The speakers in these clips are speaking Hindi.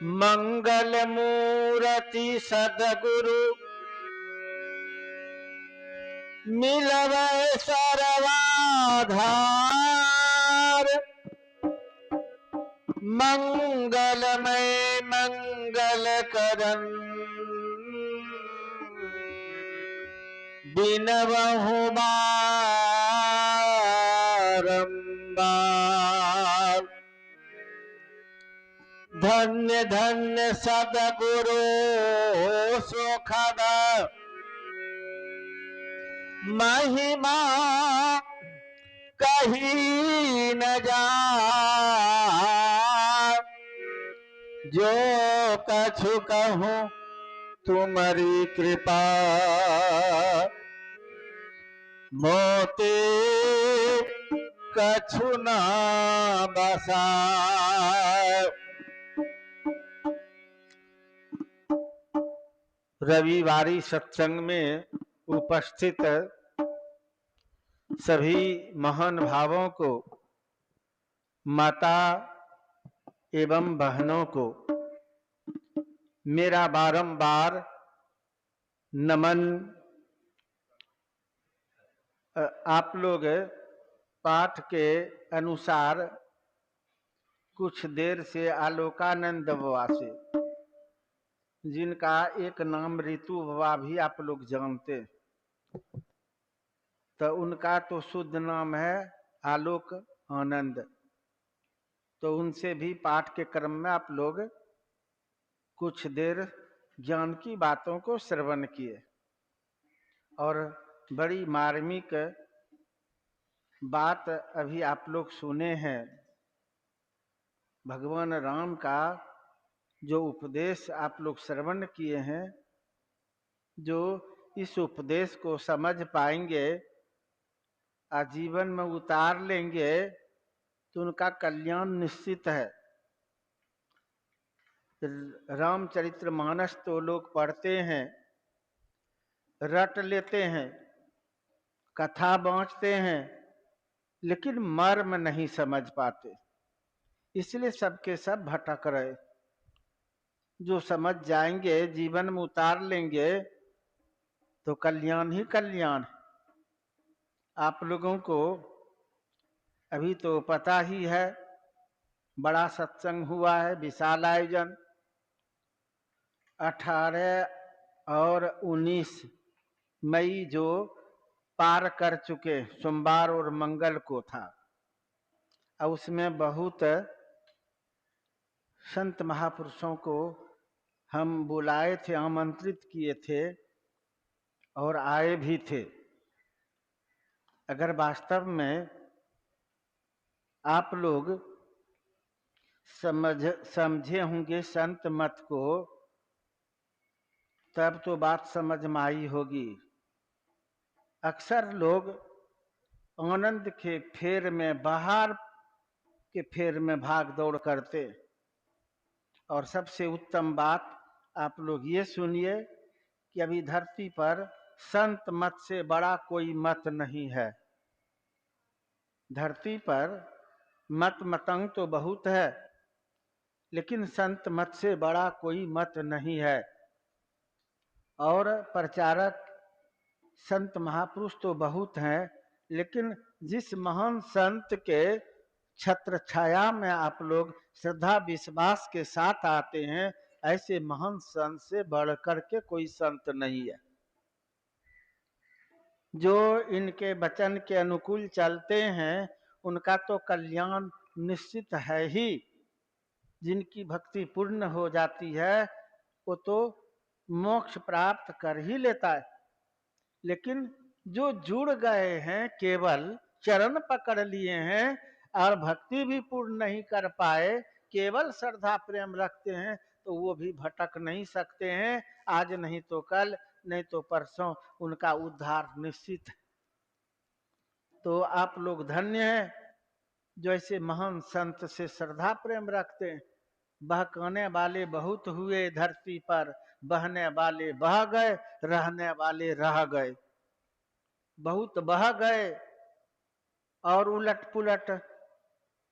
मंगल मूर्ति सदगुरु मिलवै सर्वाधार। मंगलमय मंगल करन बिनवहु बारंबार। धन्य धन्य सदगुरु सुखद महिमा कही न जाए। जो कछु कहूँ तुम्हारी कृपा मोते कछु न बसाए। रविवारी सत्संग में उपस्थित सभी महान भावों को, माता एवं बहनों को मेरा बारंबार नमन। आप लोग पाठ के अनुसार कुछ देर से आलोकानंद बाबा से, जिनका एक नाम ऋतु बाबा भी आप लोग जानते, तो उनका तो शुद्ध नाम है आलोक आनंद। तो उनसे भी पाठ के क्रम में आप लोग कुछ देर ज्ञान की बातों को श्रवण किए और बड़ी मार्मिक बात अभी आप लोग सुने हैं। भगवान राम का जो उपदेश आप लोग श्रवण किए हैं, जो इस उपदेश को समझ पाएंगे, आजीवन में उतार लेंगे, तो उनका कल्याण निश्चित है। रामचरितमानस तो लोग पढ़ते हैं, रट लेते हैं, कथा बाँचते हैं, लेकिन मर्म नहीं समझ पाते, इसलिए सबके सब भटक रहे। जो समझ जाएंगे, जीवन में उतार लेंगे, तो कल्याण ही कल्याण। आप लोगों को अभी तो पता ही है, बड़ा सत्संग हुआ है, विशाल आयोजन 18 और 19 मई जो पार कर चुके, सोमवार और मंगल को था। और उसमें बहुत संत महापुरुषों को हम बुलाए थे, आमंत्रित किए थे और आए भी थे। अगर वास्तव में आप लोग समझे होंगे संत मत को, तब तो बात समझ में आई होगी। अक्सर लोग आनंद के फेर में, बाहर के फेर में भाग दौड़ करते, और सबसे उत्तम बात आप लोग ये सुनिए कि अभी धरती पर संत मत से बड़ा कोई मत नहीं है। धरती पर मत मतंग तो बहुत है, लेकिन संत मत से बड़ा कोई मत नहीं है। और प्रचारक संत महापुरुष तो बहुत हैं, लेकिन जिस महान संत के छत्र छाया में आप लोग श्रद्धा विश्वास के साथ आते हैं, ऐसे महान संत से बढ़कर के कोई संत नहीं है। जो इनके वचन के अनुकूल चलते हैं, उनका तो कल्याण निश्चित है ही। जिनकी भक्ति पूर्ण हो जाती है, वो तो मोक्ष प्राप्त कर ही लेता है। लेकिन जो जुड़ गए हैं, केवल चरण पकड़ लिए हैं और भक्ति भी पूर्ण नहीं कर पाए, केवल श्रद्धा प्रेम रखते हैं, तो वो भी भटक नहीं सकते हैं। आज नहीं तो कल, नहीं तो परसों उनका उद्धार निश्चित है। तो आप लोग धन्य हैं जो ऐसे महान संत से श्रद्धा प्रेम रखते हैं। बहकाने वाले बहुत हुए धरती पर, बहने वाले बह गए, रहने वाले रह गए। बहुत बह गए और उलट पुलट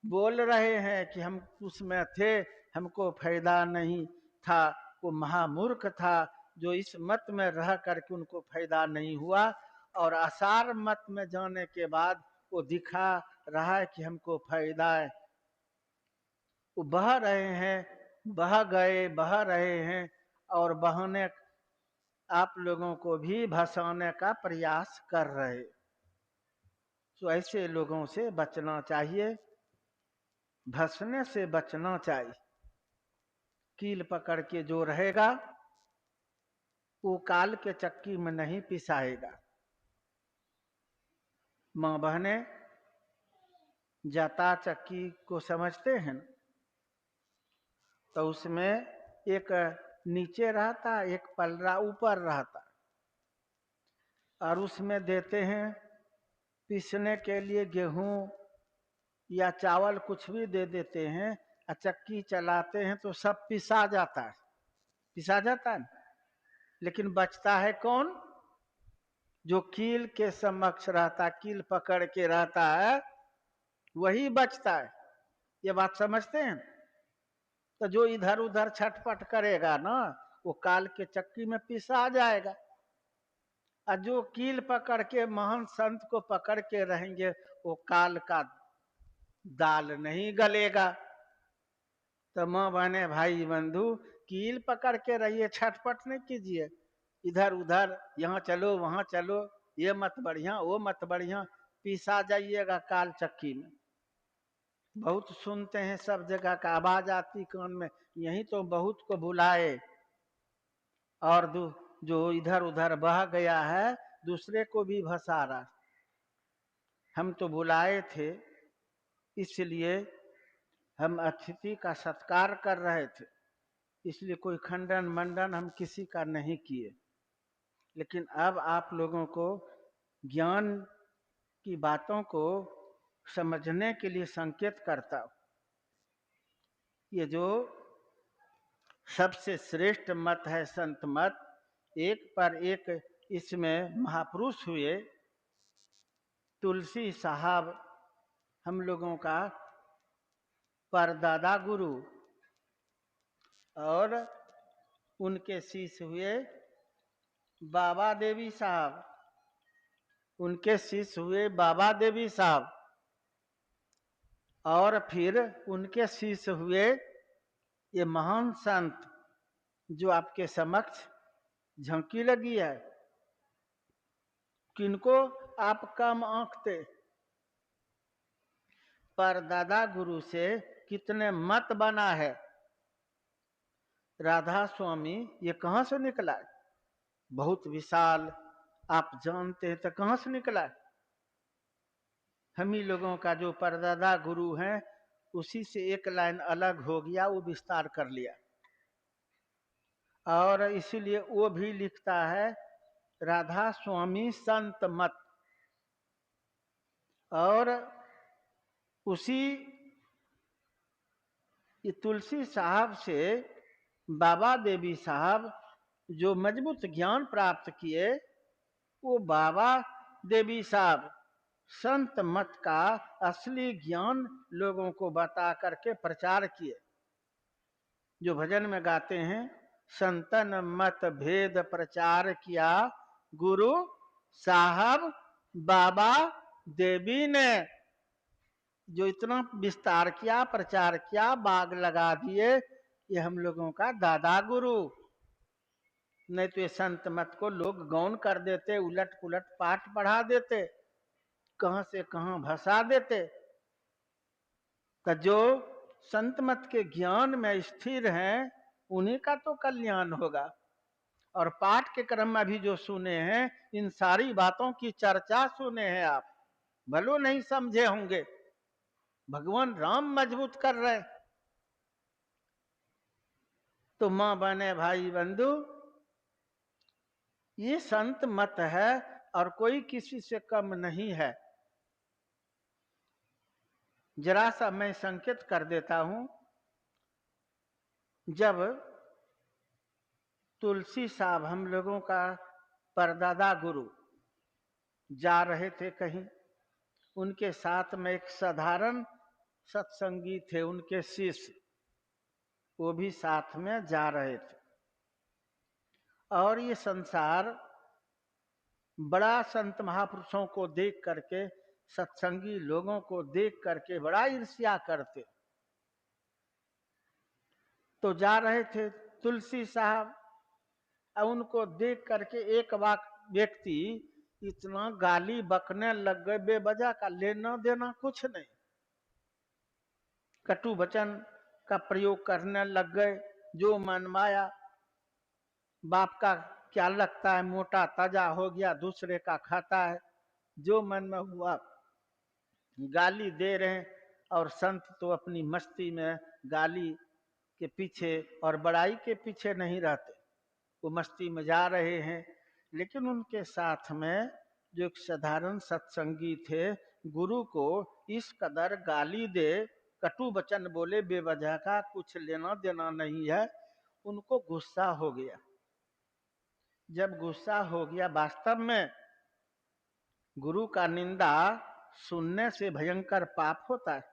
बोल रहे हैं कि हम उसमें थे, हमको फायदा नहीं था, वो महामूर्ख था जो इस मत में रह करके उनको फायदा नहीं हुआ, और आसार मत में जाने के बाद वो दिखा रहा है कि हमको फायदा है। वो बह रहे हैं, बह गए, बह रहे हैं, और बहने आप लोगों को भी भसाने का प्रयास कर रहे। तो ऐसे लोगों से बचना चाहिए, भसने से बचना चाहिए। कील पकड़ के जो रहेगा वो काल के चक्की में नहीं पिसाएगा। माँ बहने जाता चक्की को समझते हैं, तो उसमें एक नीचे रहता, एक पलड़ा ऊपर रहता, और उसमें देते हैं पीसने के लिए गेहूं या चावल, कुछ भी दे देते हैं, और चक्की चलाते हैं तो सब पिसा जाता है, पिसा जाता है। लेकिन बचता है कौन? जो कील के समक्ष रहता, कील पकड़ के रहता है, वही बचता है। ये बात समझते हैं? तो जो इधर उधर छटपट करेगा ना, वो काल के चक्की में पिसा जाएगा। और जो कील पकड़ के महान संत को पकड़ के रहेंगे, वो काल का दाल नहीं गलेगा। तो माँ बहने भाई बंधु, कील पकड़ के रहिए, छटपट नहीं कीजिए इधर उधर, यहाँ चलो वहां चलो, ये मत बढ़िया वो मत बढ़िया, पिसा जाइएगा काल चक्की में। बहुत सुनते हैं सब जगह का, आवाज आती कान में, यही तो बहुत को बुलाए, और जो इधर उधर बह गया है दूसरे को भी भसा रहा। हम तो बुलाए थे, इसलिए हम अतिथि का सत्कार कर रहे थे, इसलिए कोई खंडन मंडन हम किसी का नहीं किए। लेकिन अब आप लोगों को ज्ञान की बातों को समझने के लिए संकेत करता हूं। ये जो सबसे श्रेष्ठ मत है संत मत, एक पर एक इसमें महापुरुष हुए। तुलसी साहब हम लोगों का परदादा गुरु, और उनके शिष्य हुए बाबा देवी साहब, उनके शिष्य हुए बाबा देवी साहब, और फिर उनके शिष्य हुए ये महान संत जो आपके समक्ष झांकी लगी है। किनको आप कम आंकते? परदादा गुरु से कितने मत बना है। राधा स्वामी ये कहां से निकला? बहुत विशाल, आप जानते हैं तो कहां से निकला? हम ही लोगों का जो परदादा गुरु हैं, उसी से एक लाइन अलग हो गया, वो विस्तार कर लिया। और इसीलिए वो भी लिखता है राधा स्वामी संत मत। और उसी ये तुलसी साहब से बाबा देवी साहब जो मजबूत ज्ञान प्राप्त किए, वो बाबा देवी साहब संत मत का असली ज्ञान लोगों को बता करके प्रचार किए। जो भजन में गाते हैं, संतन मत भेद प्रचार किया गुरु साहब बाबा देवी ने। जो इतना विस्तार किया, प्रचार किया, बाग लगा दिए, ये हम लोगों का दादा गुरु। नहीं तो ये संत मत को लोग गौन कर देते, उलट पुलट पाठ पढ़ा देते, कहां से कहां भसा देते। तो जो संत मत के ज्ञान में स्थिर हैं, उन्हीं का तो कल्याण होगा। और पाठ के क्रम में भी जो सुने हैं, इन सारी बातों की चर्चा सुने हैं आप, भलो नहीं समझे होंगे। भगवान राम मजबूत कर रहे। तो मां बने भाई बंधु, ये संत मत है और कोई किसी से कम नहीं है। जरा सा मैं संकेत कर देता हूं। जब तुलसी साहब हम लोगों का परदादा गुरु जा रहे थे कहीं, उनके साथ में एक साधारण सत्संगी थे, उनके शिष्य। वो भी साथ में जा रहे थे। और ये संसार बड़ा संत महापुरुषों को देख करके, सत्संगी लोगों को देख करके बड़ा ईर्ष्या करते। तो जा रहे थे तुलसी साहब, उनको देख करके एक व्यक्ति इतना गाली बकने लग गए, बेवजह का, लेना देना कुछ नहीं, कटु वचन का प्रयोग करने लग गए, जो मनमाया। बाप का क्या लगता है, मोटा ताजा हो गया, दूसरे का खाता है, जो मन में हुआ गाली दे रहे हैं। और संत तो अपनी मस्ती में गाली के पीछे और बड़ाई के पीछे नहीं रहते, वो मस्ती में जा रहे हैं। लेकिन उनके साथ में जो एक साधारण सत्संगी थे, गुरु को इस कदर गाली दे, कटु वचन बोले, बेवजह का, कुछ लेना देना नहीं है, उनको गुस्सा हो गया। जब गुस्सा हो गया, वास्तव में गुरु का निंदा सुनने से भयंकर पाप होता है।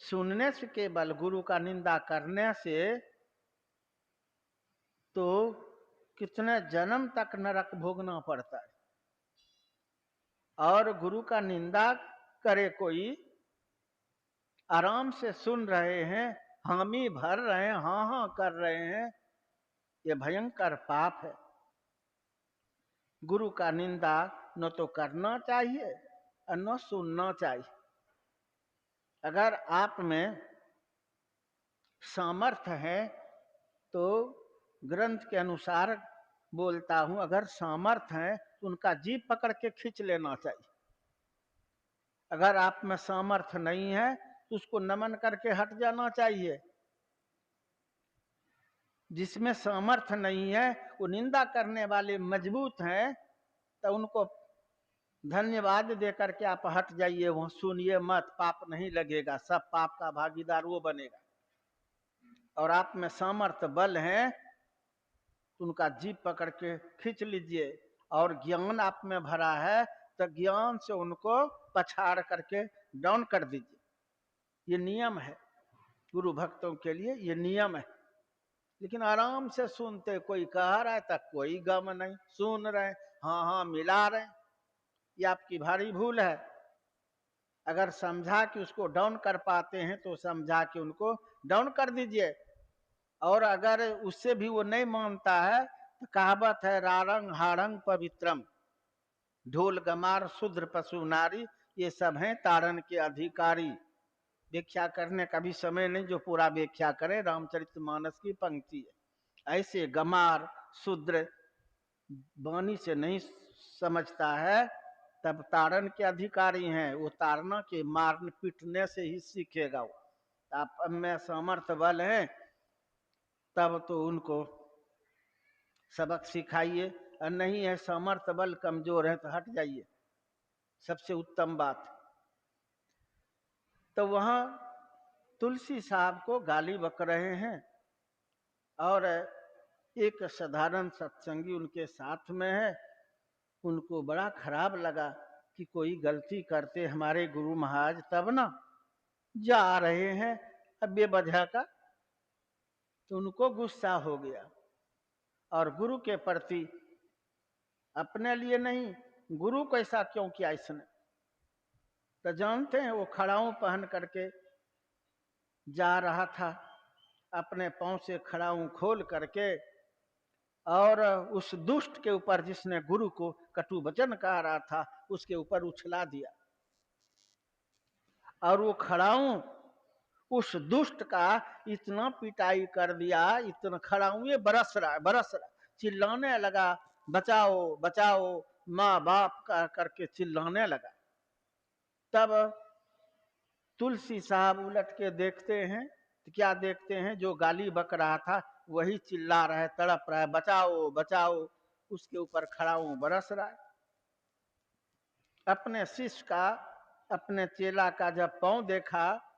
सुनने से केवल, गुरु का निंदा करने से तो कितने जन्म तक नरक भोगना पड़ता है। और गुरु का निंदा करे कोई, आराम से सुन रहे हैं, हामी भर रहे हैं, हाँ हाँ कर रहे हैं, ये भयंकर पाप है। गुरु का निंदा न तो करना चाहिए और न सुनना चाहिए। अगर आप में सामर्थ्य है तो ग्रंथ के अनुसार बोलता हूं, अगर सामर्थ्य है तो उनका जीभ पकड़ के खींच लेना चाहिए। अगर आप में सामर्थ्य नहीं है तो उसको नमन करके हट जाना चाहिए। जिसमें सामर्थ्य नहीं है, वो निंदा करने वाले मजबूत हैं, तो उनको धन्यवाद दे करके आप हट जाइए, वहां सुनिए मत, पाप नहीं लगेगा, सब पाप का भागीदार वो बनेगा। और आप में सामर्थ्य बल है तो उनका जीभ पकड़ के खींच लीजिए। और ज्ञान आप में भरा है तो ज्ञान से उनको पछाड़ करके डाउन कर दीजिए। ये नियम है, गुरु भक्तों के लिए ये नियम है। लेकिन आराम से सुनते, कोई कह रहा है तो कोई गम नहीं, सुन रहे, हाँ हाँ मिला रहे, ये आपकी भारी भूल है। अगर समझा कि उसको डाउन कर पाते हैं तो समझा कि उनको डाउन कर दीजिए। और अगर उससे भी वो नहीं मानता है तो कहावत है, रारंग हारंग पवित्रम, ढोल गमार शूद्र पशु नारी, ये सब हैं तारण के अधिकारी। व्याख्या करने का भी समय नहीं जो पूरा व्याख्या करे, रामचरितमानस की पंक्ति है। ऐसे गमार शूद्र वाणी से नहीं समझता है, तब तारण के अधिकारी हैं, वो ताड़ना के मारने पीटने से ही सीखेगा। वो आप में सामर्थ्य बल है तब तो उनको सबक सिखाइए, और नहीं है सामर्थ्य बल कमजोर है तो हट जाइए, सबसे उत्तम बात। तो वहां तुलसी साहब को गाली बक रहे हैं और एक साधारण सत्संगी उनके साथ में है। उनको बड़ा खराब लगा कि कोई गलती करते हमारे गुरु महाराज, तब ना जा रहे हैं अब बेवजह का, तो उनको गुस्सा हो गया। और गुरु के प्रति, अपने लिए नहीं, गुरु को ऐसा क्यों किया इसने। तो जानते हैं, वो खड़ाऊ पहन करके जा रहा था, अपने पांव से खड़ाऊ खोल करके, और उस दुष्ट के ऊपर जिसने गुरु को कटु वचन कह रहा था, उसके ऊपर उछला दिया। और वो खड़ाऊ उस दुष्ट का इतना पिटाई कर दिया, इतना खड़ाऊ ये बरस रहा, चिल्लाने लगा, बचाओ बचाओ, माँ बाप का करके चिल्लाने लगा। तब तुलसी साहब उलट के देखते हैं तो क्या देखते हैं, जो गाली बक रहा था वही चिल्ला रहा है, तड़प रहा है, बचाओ बचाओ, उसके ऊपर खड़ाऊ बरस रहा है। अपने शिष्य का, अपने चेला का जब पांव देखा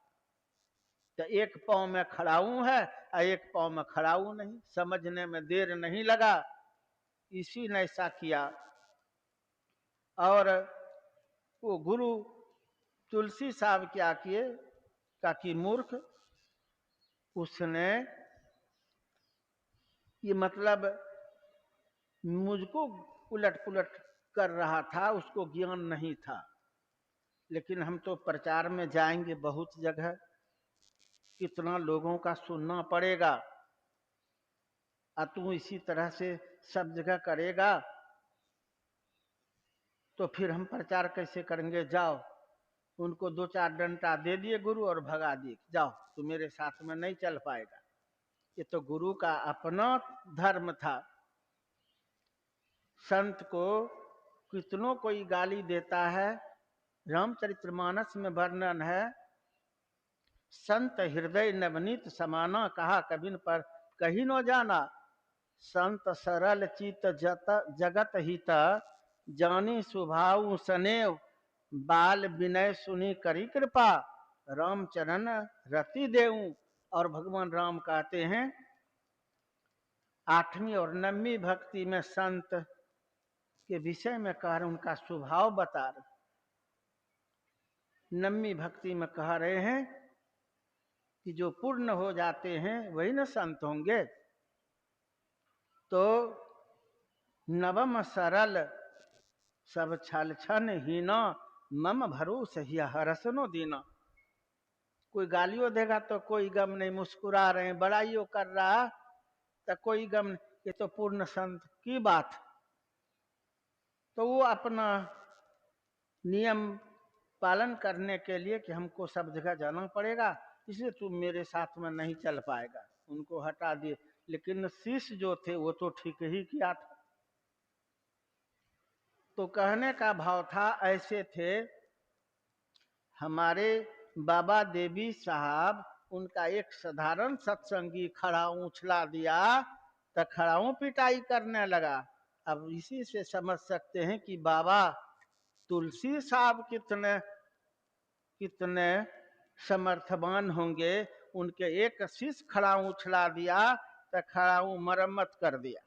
तो एक पांव में खड़ाऊ है और एक पांव में खड़ाऊ नहीं, समझने में देर नहीं लगा, इसी ने ऐसा किया। और वो गुरु तुलसी साहब क्या किए, का कि मूर्ख, उसने ये मतलब मुझको उलट पुलट कर रहा था, उसको ज्ञान नहीं था। लेकिन हम तो प्रचार में जाएंगे बहुत जगह, कितना लोगों का सुनना पड़ेगा, और तू इसी तरह से सब जगह करेगा तो फिर हम प्रचार कैसे करेंगे। जाओ, उनको 2-4 डंडा दे दिए गुरु और भगा दिए, जाओ तू मेरे साथ में नहीं चल पाएगा। ये तो गुरु का अपना धर्म था। संत को कितनों कोई गाली देता है, रामचरितमानस में वर्णन है, संत हृदय नवनीत समाना, कहा कबिन पर कहीं न जाना। संत सरल चित जगत हित, जानी स्वभाव सनेव, बाल विनय सुनी करी कृपा, रामचरण रति देऊं। और भगवान राम कहते हैं 8वीं और 9वीं भक्ति में संत के विषय में कह रहे, उनका स्वभाव बता रहे। 9वीं भक्ति में कह रहे हैं कि जो पूर्ण हो जाते हैं वही न संत होंगे। तो नवम सरल सब छल छन हीना, मम भरोस ही हरसनो दीना। कोई गालियों देगा तो कोई गम नहीं, मुस्कुरा रहे हैं, बड़ाइयों कर रहा तो कोई गम नहीं। ये तो पूर्ण संत की बात। तो वो अपना नियम पालन करने के लिए कि हमको सब जगह जाना पड़ेगा, इसलिए तुम मेरे साथ में नहीं चल पाएगा, उनको हटा दिए। लेकिन शिष्य जो थे वो तो ठीक ही किया था। तो कहने का भाव था, ऐसे थे हमारे बाबा देवी साहब, उनका एक साधारण सत्संगी खड़ा उछला दिया तो खड़ाऊ पिटाई करने लगा। अब इसी से समझ सकते हैं कि बाबा तुलसी साहब कितने कितने समर्थवान होंगे। उनके एक शिष्य खड़ा उछला दिया तो खड़ाऊ मरम्मत कर दिया।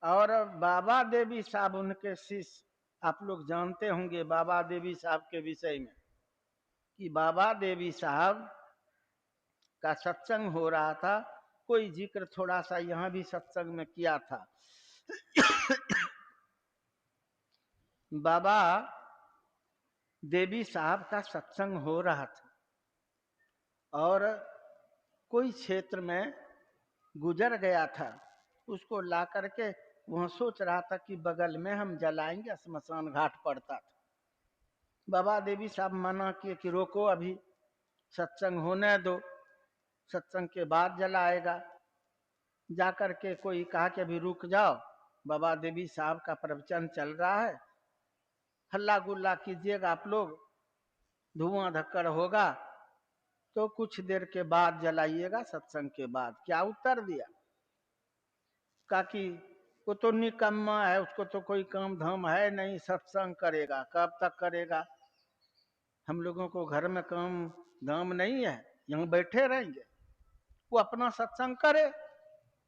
और बाबा देवी साहब उनके शिष्य, आप लोग जानते होंगे बाबा देवी साहब के विषय में, कि बाबा देवी साहब का सत्संग हो रहा था। कोई जिक्र थोड़ा सा यहाँ भी सत्संग में किया था। बाबा देवी साहब का सत्संग हो रहा था और कोई क्षेत्र में गुजर गया था, उसको ला करके वहां सोच रहा था कि बगल में हम जलाएंगे, स्मशान घाट पड़ता था। बाबा देवी साहब मना किए कि रोको, अभी सत्संग होने दो, सत्संग के बाद जलाएगा। जाकर के कोई कहा कि अभी रुक जाओ, बाबा देवी साहब का प्रवचन चल रहा है, हल्ला गुल्ला कीजिएगा आप लोग, धुआं धक्कड़ होगा, तो कुछ देर के बाद जलाइएगा, सत्संग के बाद। क्या उत्तर दिया? कहा कि वो तो निकम्मा है, उसको तो कोई काम धाम है नहीं, सत्संग करेगा, कब तक करेगा? हम लोगों को घर में काम धाम नहीं है, यहाँ बैठे रहेंगे, वो अपना सत्संग करे,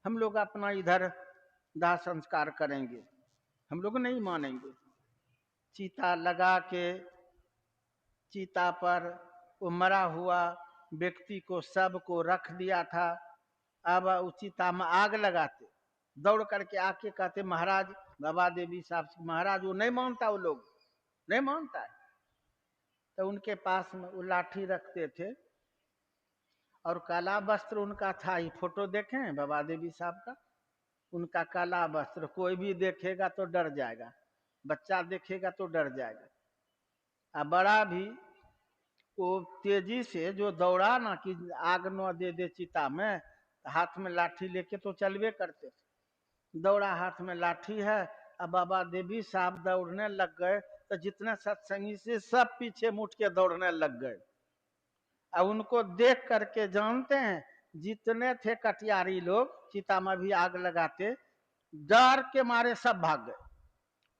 हम लोग अपना इधर दाह संस्कार करेंगे, हम लोग नहीं मानेंगे। चीता लगा के चीता पर वो मरा हुआ व्यक्ति को सबको रख दिया था। अब उस चीता में आग लगाते, दौड़ करके आके कहते महाराज, बाबा देवी साहब, महाराज वो नहीं मानता, वो लोग नहीं मानता है। तो उनके पास में वो लाठी रखते थे और काला वस्त्र उनका था। ये फोटो देखें बाबा देवी साहब का, उनका काला वस्त्र, कोई भी देखेगा तो डर जाएगा, बच्चा देखेगा तो डर जाएगा। अब बड़ा भी वो तेजी से जो दौड़ा ना कि आग न दे दे चिता में, हाथ में लाठी लेके तो चलवे करते थे। दौड़ा, हाथ में लाठी है। अब बाबा देवी साहब दौड़ने लग गए तो जितने सत्संगी से सब पीछे मुड़ के दौड़ने लग गए। अब उनको देख करके जानते हैं, जितने थे कटियारी लोग चिता में भी आग लगाते, डर के मारे सब भाग गए।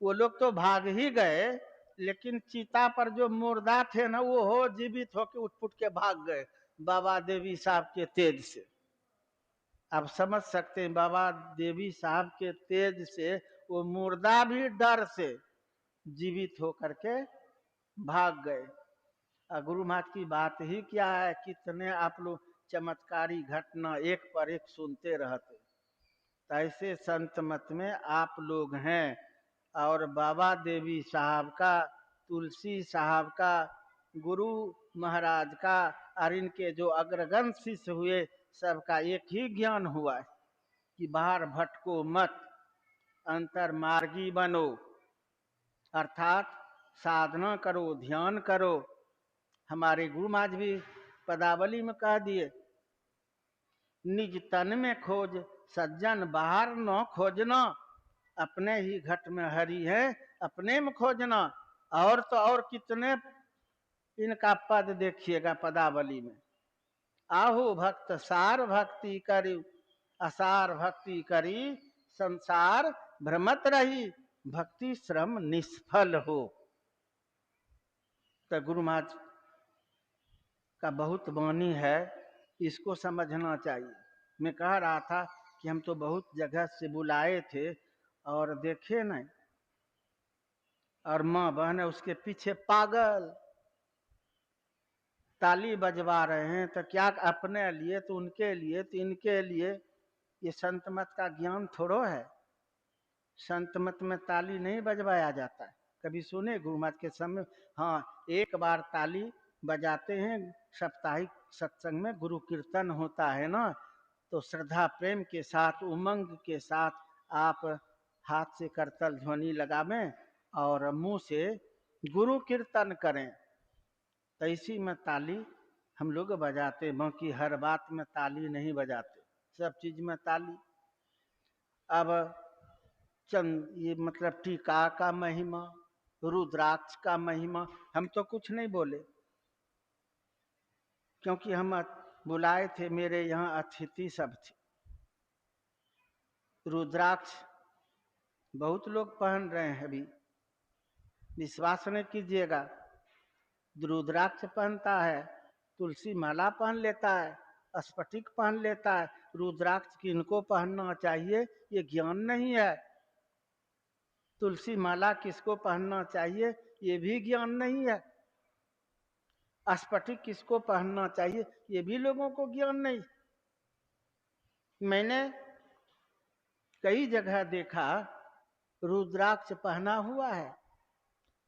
वो लोग तो भाग ही गए, लेकिन चिता पर जो मुर्दा थे ना, वो हो जीवित होके उठ पुट के भाग गए बाबा देवी साहब के तेज से। आप समझ सकते हैं, बाबा देवी साहब के तेज से वो मुर्दा भी डर से जीवित होकर के भाग गए। गुरु महाराज की बात ही क्या है, कितने आप लोग चमत्कारी घटना एक पर एक सुनते रहते। तो ऐसे संत मत में आप लोग हैं। और बाबा देवी साहब का, तुलसी साहब का, गुरु महाराज का और इनके जो अग्रगण शिष्य हुए, सबका एक ही ज्ञान हुआ है कि बाहर भटको मत, अंतर मार्गी बनो, अर्थात साधना करो, ध्यान करो। हमारे गुरु महाराज भी पदावली में कह दिए, निज तन में खोज सज्जन बाहर न खोजना, अपने ही घट में हरि है अपने में खोजना। और तो और कितने इनका पद देखिएगा पदावली में, आहु भक्त सार भक्ति करी, असार भक्ति करी, संसार भ्रमत रही, भक्ति श्रम निष्फल हो। तो गुरु महाराज का बहुत वाणी है, इसको समझना चाहिए। मैं कह रहा था कि हम तो बहुत जगह से बुलाए थे और देखे नहीं, और माँ बहन है उसके पीछे पागल, ताली बजवा रहे हैं। तो क्या अपने लिए, तो उनके लिए, तो इनके लिए। ये संत मत का ज्ञान थोड़ो है। संत मत में ताली नहीं बजवाया जाता है। कभी सुने गुरु महाराज के समय? हाँ, एक बार ताली बजाते हैं साप्ताहिक सत्संग में, गुरु कीर्तन होता है ना, तो श्रद्धा प्रेम के साथ, उमंग के साथ आप हाथ से करतल ध्वनि लगावें और मुंह से गुरु कीर्तन करें, तो इसी में ताली हम लोग बजाते। बाकी हर बात में ताली नहीं बजाते, सब चीज में ताली। अब चंद ये मतलब टीका का महिमा, रुद्राक्ष का महिमा, हम तो कुछ नहीं बोले, क्योंकि हम बुलाए थे, मेरे यहाँ अतिथि सब थे। रुद्राक्ष बहुत लोग पहन रहे हैं अभी, विश्वास नहीं कीजिएगा। रुद्राक्ष पहनता है, तुलसी माला पहन लेता है, स्फटिक पहन लेता है। रुद्राक्ष किनको पहनना चाहिए ये ज्ञान नहीं है। तुलसी माला किसको पहनना चाहिए ये भी ज्ञान नहीं है। स्फटिक किसको पहनना चाहिए ये भी लोगों को ज्ञान नहीं। मैंने कई जगह देखा रुद्राक्ष पहना हुआ है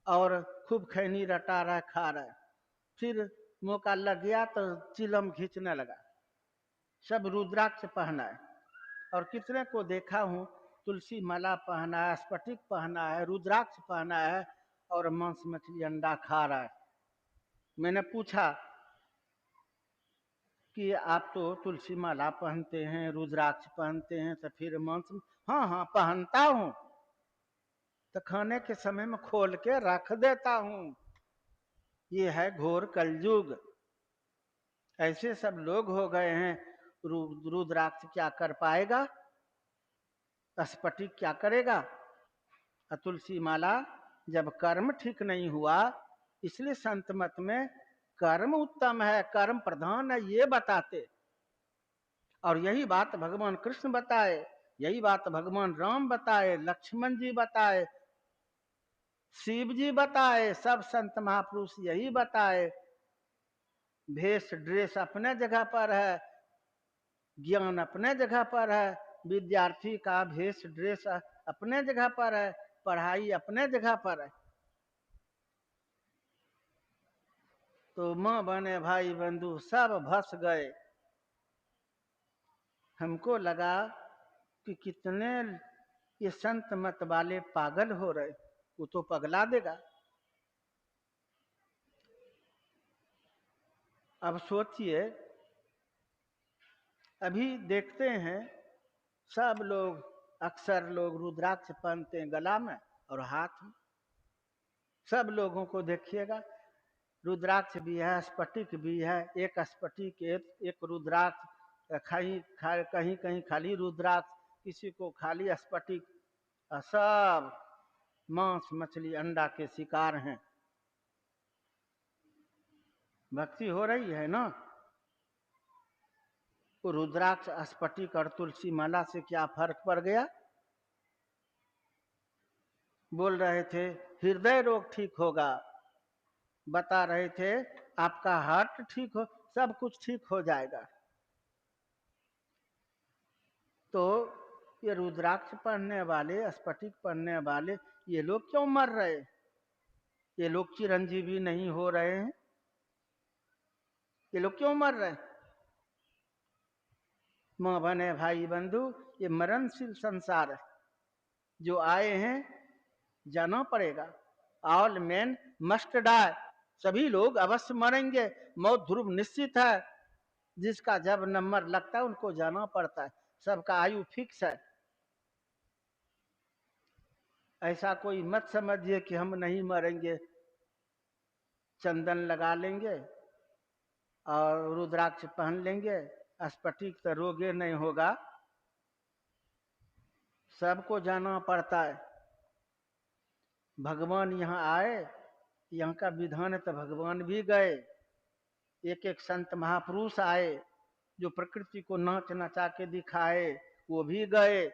और खूब खैनी रटा रहा, खा रहा है, फिर मौका लग गया तो चिलम खींचने लगा। सब रुद्राक्ष पहना है। और कितने को देखा हूँ तुलसी माला पहना है, स्फटिक पहना है, रुद्राक्ष पहना है और मांस मछली अंडा खा रहा है। मैंने पूछा कि आप तो तुलसी माला पहनते हैं, रुद्राक्ष पहनते हैं, तो फिर मांस? हाँ हाँ पहनता हूँ, तो खाने के समय में खोल के रख देता हूँ। ये है घोर कलयुग। ऐसे सब लोग हो गए हैं। रुद्राक्ष क्या कर पाएगा, स्फटिक क्या करेगा, तुलसी माला जब कर्म ठीक नहीं हुआ, इसलिए संत मत में कर्म उत्तम है, कर्म प्रधान है, ये बताते। और यही बात भगवान कृष्ण बताए, यही बात भगवान राम बताए, लक्ष्मण जी बताए, शिव जी बताए, सब संत महापुरुष यही बताए। भेष ड्रेस अपने जगह पर है, ज्ञान अपने जगह पर है, विद्यार्थी का भेष ड्रेस अपने जगह पर है, पढ़ाई अपने जगह पर है। तो माँ बहने भाई बंधु सब भस गए। हमको लगा कि कितने ये संत मत वाले पागल हो रहे, वो तो पगला देगा। अब सोचिए, अभी देखते हैं सब लोग, अक्सर लोग रुद्राक्ष पहनते हैं गला में और हाथ में। सब लोगों को देखिएगा, रुद्राक्ष भी है, स्फटिक भी है। एक स्फटिक, एक रुद्राक्ष, कहीं कहीं खाली रुद्राक्ष, किसी को खाली स्फटिक। सब मांस मछली अंडा के शिकार हैं। भक्ति हो रही है ना? तो रुद्राक्ष, स्फटिक और तुलसी माला से क्या फर्क पड़ गया? बोल रहे थे हृदय रोग ठीक होगा, बता रहे थे आपका हार्ट ठीक हो, सब कुछ ठीक हो जाएगा। तो ये रुद्राक्ष पहनने वाले, स्फटिक पहनने वाले, ये लोग क्यों मर रहे? ये लोग चिरंजीवी नहीं हो रहे हैं? ये लोग क्यों मर रहे हैं? माँ बहने भाई बंधु, ये मरणशील संसार है। जो आए हैं जाना पड़ेगा। ऑल मैन मस्ट डाई, सभी लोग अवश्य मरेंगे। मौत ध्रुव निश्चित है। जिसका जब नंबर लगता है उनको जाना पड़ता है। सबका आयु फिक्स है। ऐसा कोई मत समझिए कि हम नहीं मरेंगे, चंदन लगा लेंगे और रुद्राक्ष पहन लेंगे, स्फटिक तो रोगे नहीं होगा। सबको जाना पड़ता है। भगवान यहाँ आए, यहाँ का विधान है तो भगवान भी गए। एक एक संत महापुरुष आए जो प्रकृति को नाच नचा के दिखाए, वो भी गए।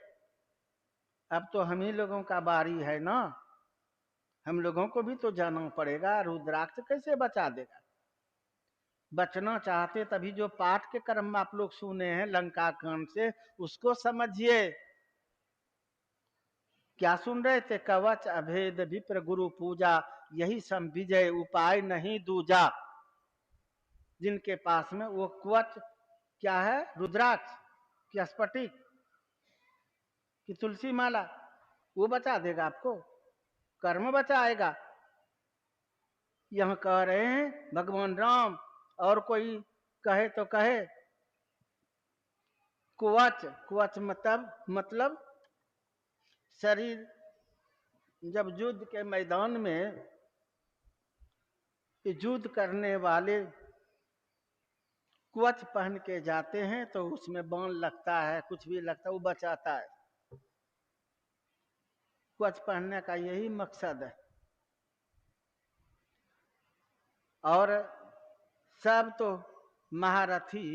अब तो हम ही लोगों का बारी है ना। हम लोगों को भी तो जाना पड़ेगा। रुद्राक्ष कैसे बचा देगा? बचना चाहते तभी जो पाठ के क्रम में आप लोग सुने हैं लंका कांड से, उसको समझिए। क्या सुन रहे थे? कवच अभेद विप्र गुरु पूजा, यही सम विजय उपाय नहीं दूजा। जिनके पास में वो कवच क्या है? रुद्राक्ष की स्फटिक की तुलसी माला, वो बचा देगा आपको, कर्म बचाएगा। यह कह रहे हैं भगवान राम। और कोई कहे तो कहे कुवच, कुवच मतलब शरीर जब युद्ध के मैदान में युद्ध करने वाले कवच पहन के जाते हैं तो उसमें बाण लगता है, कुछ भी लगता है, वो बचाता है। कवच पहनने का यही मकसद है। और सब तो महारथी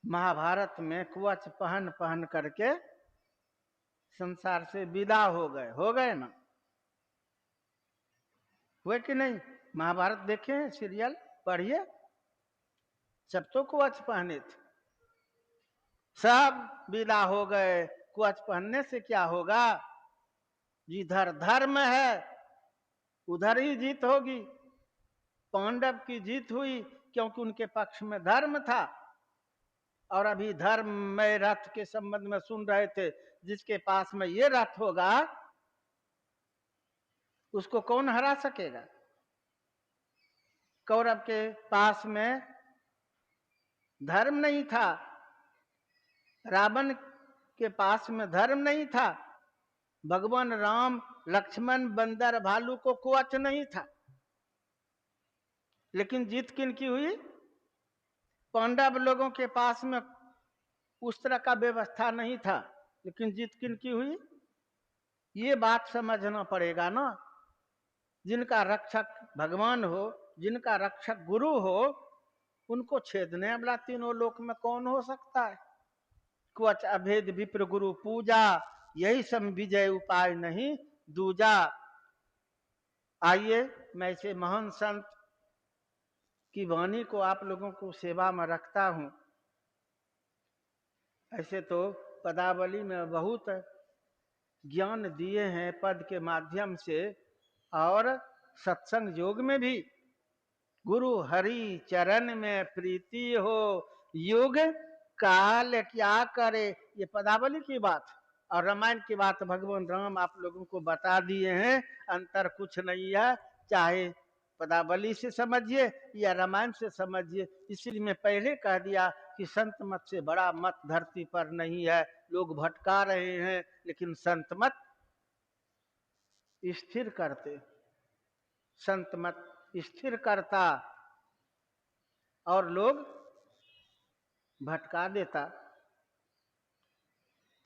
महाभारत में कवच पहन पहन करके संसार से विदा हो गए ना? हुए कि नहीं? महाभारत देखे, सीरियल पढ़िए, सब तो कवच पहने थे। सब विदा हो गए। कवच पहनने से क्या होगा? जिधर धर्म है उधर ही जीत होगी। पांडव की जीत हुई क्योंकि उनके पक्ष में धर्म था। और अभी धर्म में रथ के संबंध में सुन रहे थे। जिसके पास में ये रथ होगा उसको कौन हरा सकेगा? कौरव के पास में धर्म नहीं था, रावण के पास में धर्म नहीं था, भगवान राम लक्ष्मण बंदर भालू को कवच नहीं था। लेकिन जीत किन की हुई? पांडव लोगों के पास में उस तरह का व्यवस्था नहीं था, लेकिन जीत किन की हुई? ये बात समझना पड़ेगा ना। जिनका रक्षक भगवान हो, जिनका रक्षक गुरु हो, उनको छेदने वाला तीनों लोक में कौन हो सकता है? कवच अभेद विप्र गुरु पूजा, यही सम विजय उपाय नहीं दूजा। आइए मैं इसे महान संत की वाणी को आप लोगों को सेवा में रखता हूं। ऐसे तो पदावली में बहुत ज्ञान दिए हैं पद के माध्यम से, और सत्संग योग में भी। गुरु हरि चरण में प्रीति हो, युग काल क्या करे, ये पदावली की बात। और रामायण की बात भगवान राम आप लोगों को बता दिए हैं। अंतर कुछ नहीं है, चाहे पदावली से समझिए या रामायण से समझिए। इसलिए मैं पहले कह दिया कि संत मत से बड़ा मत धरती पर नहीं है। लोग भटका रहे हैं लेकिन संत मत स्थिर करते। संत मत स्थिर करता और लोग भटका देता।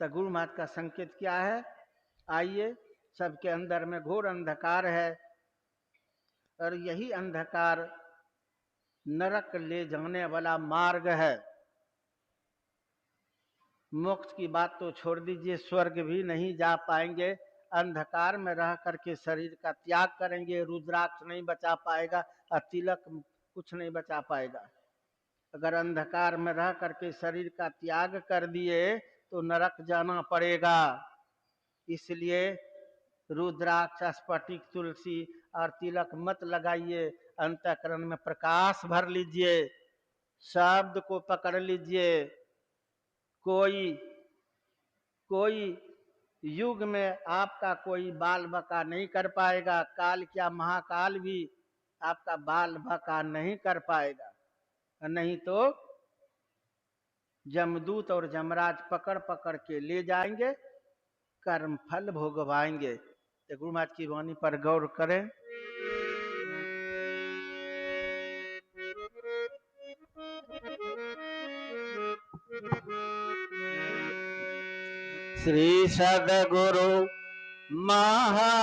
तो गुरु मात का संकेत क्या है? आइए, सबके अंदर में घोर अंधकार है और यही अंधकार नरक ले जाने वाला मार्ग है। मोक्ष की बात तो छोड़ दीजिए, स्वर्ग भी नहीं जा पाएंगे। अंधकार में रह करके शरीर का त्याग करेंगे। रुद्राक्ष नहीं बचा पाएगा और तिलक कुछ नहीं बचा पाएगा। अगर अंधकार में रह करके शरीर का त्याग कर दिए तो नरक जाना पड़ेगा। इसलिए रुद्राक्ष, स्फटिक, तुलसी और तिलक मत लगाइए, अंतःकरण में प्रकाश भर लीजिए, शब्द को पकड़ लीजिए। कोई युग में आपका कोई बाल बका नहीं कर पाएगा, काल क्या महाकाल भी आपका बाल बका नहीं कर पाएगा, नहीं तो जमदूत और जमराज पकड़ पकड़ के ले जाएंगे, कर्म फल भोगवाएंगे। गुरु महाराज की वाणी पर गौर करें। श्री सद्गुरु महाराज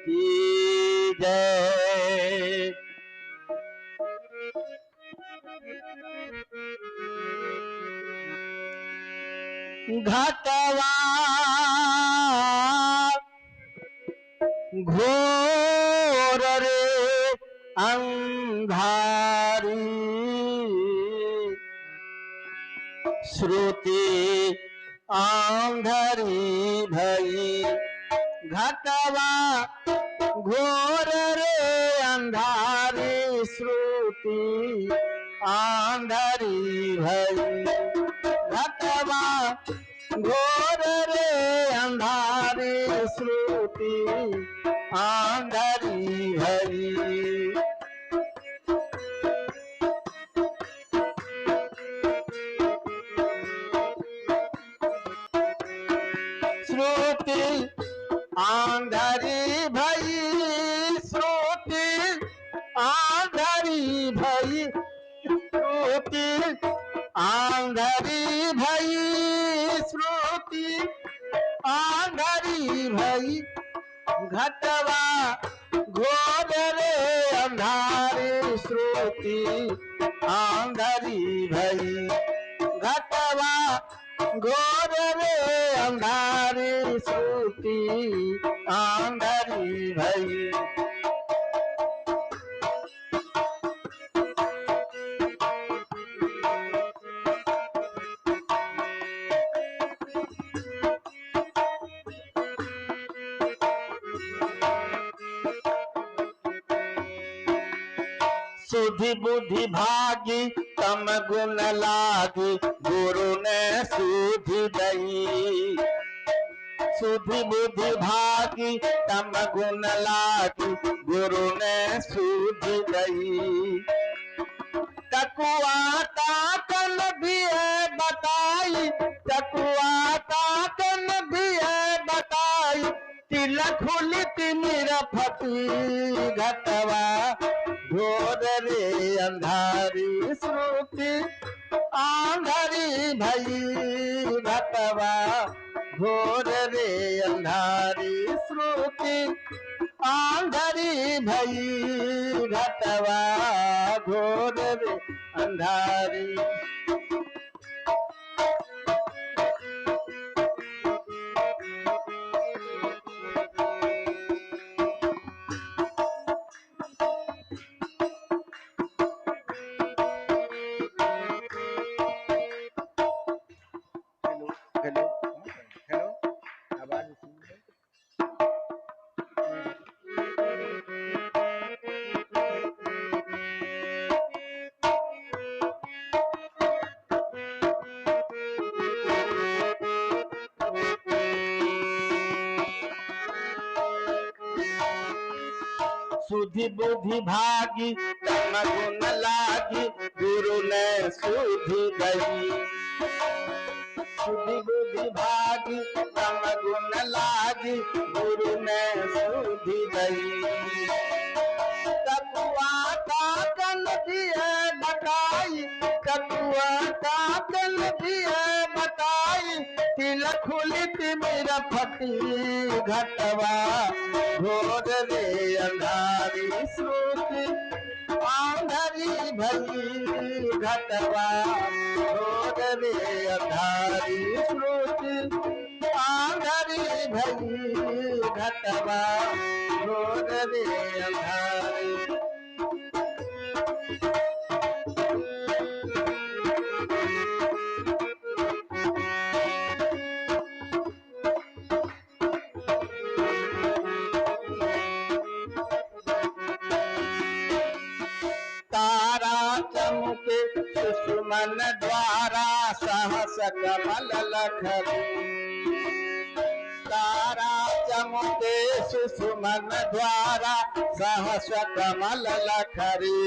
की जय। घटवा घोर रे अंधारी, श्रुति आंधरी भई। घटवा घोर रे अंधारी, श्रुति आंधरी भई। घटवा घोर रे अंधारी, श्रुति आंधरी भई। श्रुति आंधरी भई, श्रुति आंधरी भई, श्रुति आंधरी भई, श्रुति आंधरी भई। घटवा घोर रे अंधारी, श्रुति आंधरी भई। घटवा घोर रे अंधारी, श्रुति आंधरी भई। सुधि बुद्धि भागी तम गुण लागी, गुरु ने सुधि दई। सुधि बुद्धि भागी तम गुण लागी, गुरु ने सुधि दई। टकुआ ताकन भी है बताई, टकुआ ताकन भी है बताई, तिलक खुली तिमिर फटी। घटवा घोर रे अंधारी, श्रुति आंधरी भई। घटवा घोर रे अंधारी, श्रुति आंधरी भई। घटवा घोर रे अंधारी। हेलो हेलो, आवाज सुधि बुद्धि भागी तम गुण लागी, गुरु ने सुधि दई। सुधि बुद्धि भागी तम गुण लागी, गुरु ने सुधि दई। कटुआ ताकन भी है बताई, कटुआ ताकन भी है बताई, तिलक खुली तिमिर फटी। घटवा घोर रे अंधारी, श्रुति आंधरी भई। घटवा घोर रे अंधारी, श्रुति आंधरी भई। घटवा घोर रे अंधारी। सुमन द्वारा सहस कमल लखरी तारा चमके सुमन द्वारा सहस कमल लखरी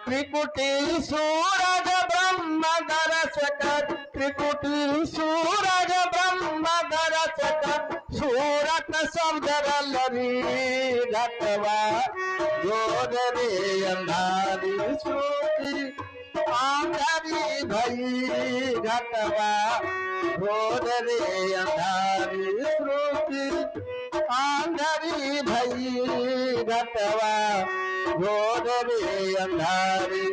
त्रिकुटी सूरज ब्रह्म दरस कर त्रिकुटी सूरज ब्रह्म दरस कर सूरत शब्द लरी घटवा जोर रे अंधारी श्रुति आंधारी भई घटवा जोर रे अंधारी श्रुति आंधारी भई घटवा घोर रे अंधारी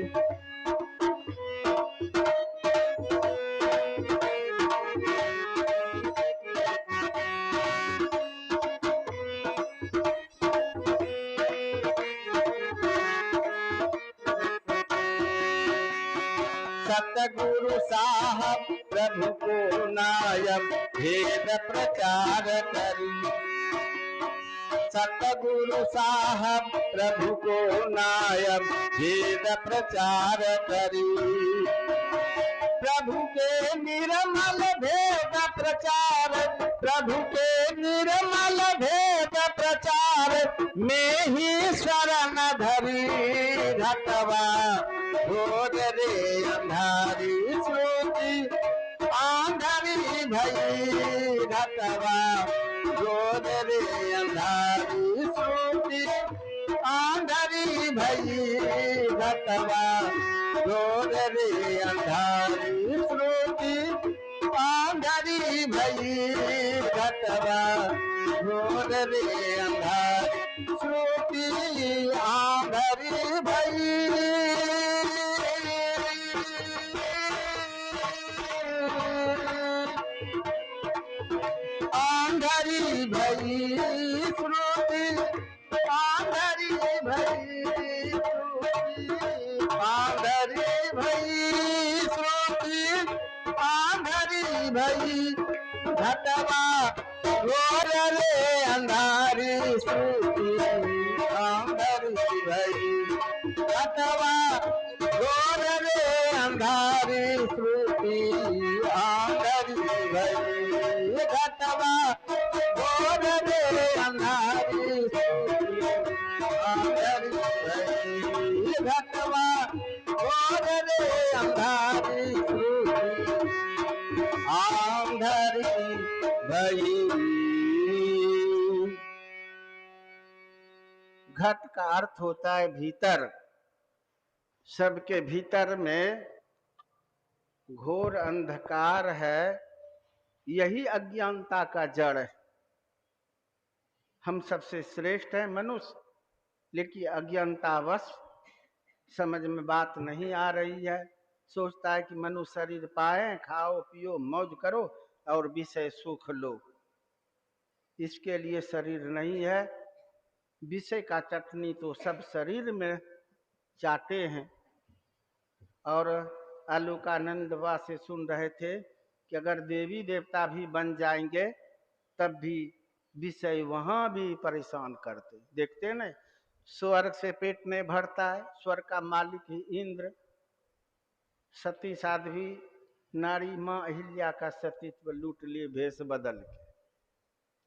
सतगुरु साहब प्रभु को नायब भेद प्रचार करी सतगुरु साहब प्रभु को नायब भेद प्रचार करी प्रभु के निर्मल भेद प्रचार प्रभु के निर्मल भेद प्रचार में ही शरण धरी घटवा घोर रे अंधारी श्रुति आंधारी भई घटवा घोर रे अंधारी श्रुति आंधारी भई घटवा घोर रे अंधारी श्रुति आंधारी भई घटवा घोर रे अंधारी श्रुति आंधारी भई आंधारी भई श्रुति आंधारी भई आंधारी भई श्रुति आंधारी भई घटवा घोर रे अंधारी श्रुति आंधारी भई घटवा घोर रे अंधारी श्रुति आंधारी भई घटवा घोर रे अंधारी श्रुति आंधारी भई घटवा घोर रे अंधारी श्रुति आंधारी भई। घट का अर्थ होता है भीतर। सबके भीतर में घोर अंधकार है, यही अज्ञानता का जड़ है। हम सबसे श्रेष्ठ हैं मनुष्य, लेकिन अज्ञानतावश समझ में बात नहीं आ रही है। सोचता है कि मनुष्य शरीर पाए, खाओ पियो मौज करो और विषय सुख लो। इसके लिए शरीर नहीं है। विषय का चटनी तो सब शरीर में चाटे हैं। और आलोकानंद वा से सुन रहे थे कि अगर देवी देवता भी बन जाएंगे तब भी विषय वहां भी परेशान करते। देखते न, स्वर्ग से पेट नहीं भरता है। स्वर्ग का मालिक ही इंद्र। सती साध्वी नारी माँ अहिल्या का सतीत्व लूट लिए भेष बदल के।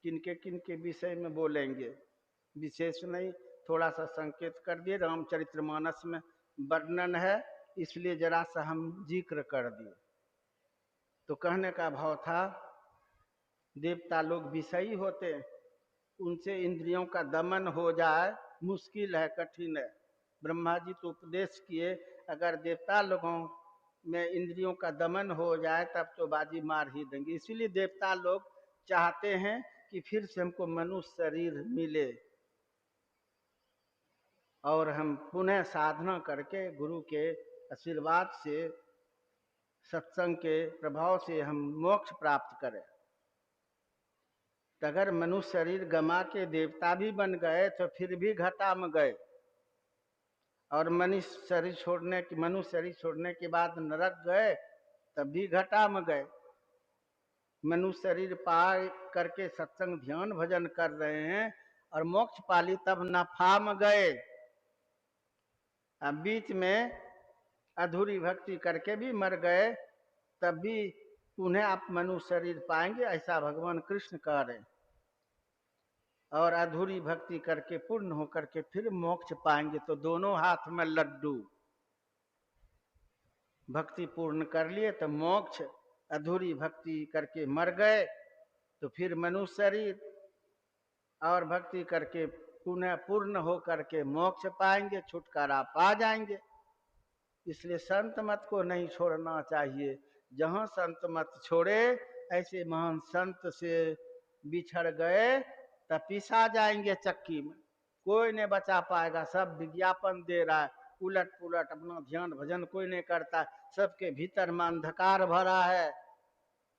किनके किनके विषय में बोलेंगे, विशेष नहीं, थोड़ा सा संकेत कर दिए। रामचरितमानस में वर्णन है, इसलिए जरा सा हम जिक्र कर दिए। तो कहने का भाव था, देवता लोग विषयी होते हैं, उनसे इंद्रियों का दमन हो जाए मुश्किल है, कठिन है। ब्रह्मा जी तो उपदेश किए, अगर देवता लोगों में इंद्रियों का दमन हो जाए तब तो बाजी मार ही देंगे। इसीलिए देवता लोग चाहते हैं कि फिर से हमको मनुष्य शरीर मिले और हम पुनः साधना करके गुरु के आशीर्वाद से, सत्संग के प्रभाव से हम मोक्ष प्राप्त करें। तो अगर मनुष्य शरीर गमा के देवता भी बन गए तो फिर भी घाटा में गए। और मनुष्य शरीर छोड़ने के बाद नरक गए तब भी घाटा में गए। मनुष्य शरीर पा करके सत्संग ध्यान भजन कर रहे हैं और मोक्ष पाली तब नफा में गए। अब बीच में अधूरी भक्ति करके भी मर गए, तब भी पुनः आप मनुष्य शरीर पाएंगे, ऐसा भगवान कृष्ण कह रहे हैं। और अधूरी भक्ति करके पूर्ण होकर के फिर मोक्ष पाएंगे। तो दोनों हाथ में लड्डू, भक्ति पूर्ण कर लिए तो मोक्ष, अधूरी भक्ति करके मर गए तो फिर मनुष्य शरीर, और भक्ति करके पुनः पूर्ण होकर के मोक्ष पाएंगे, छुटकारा पा जाएंगे। इसलिए संत मत को नहीं छोड़ना चाहिए। जहां संत मत छोड़े, ऐसे महान संत से बिछड़ गए तब पिसा जाएंगे चक्की में, कोई नहीं बचा पाएगा। सब विज्ञापन दे रहा है, उलट पुलट अपना ध्यान भजन कोई नहीं करता, सबके भीतर में अंधकार भरा है।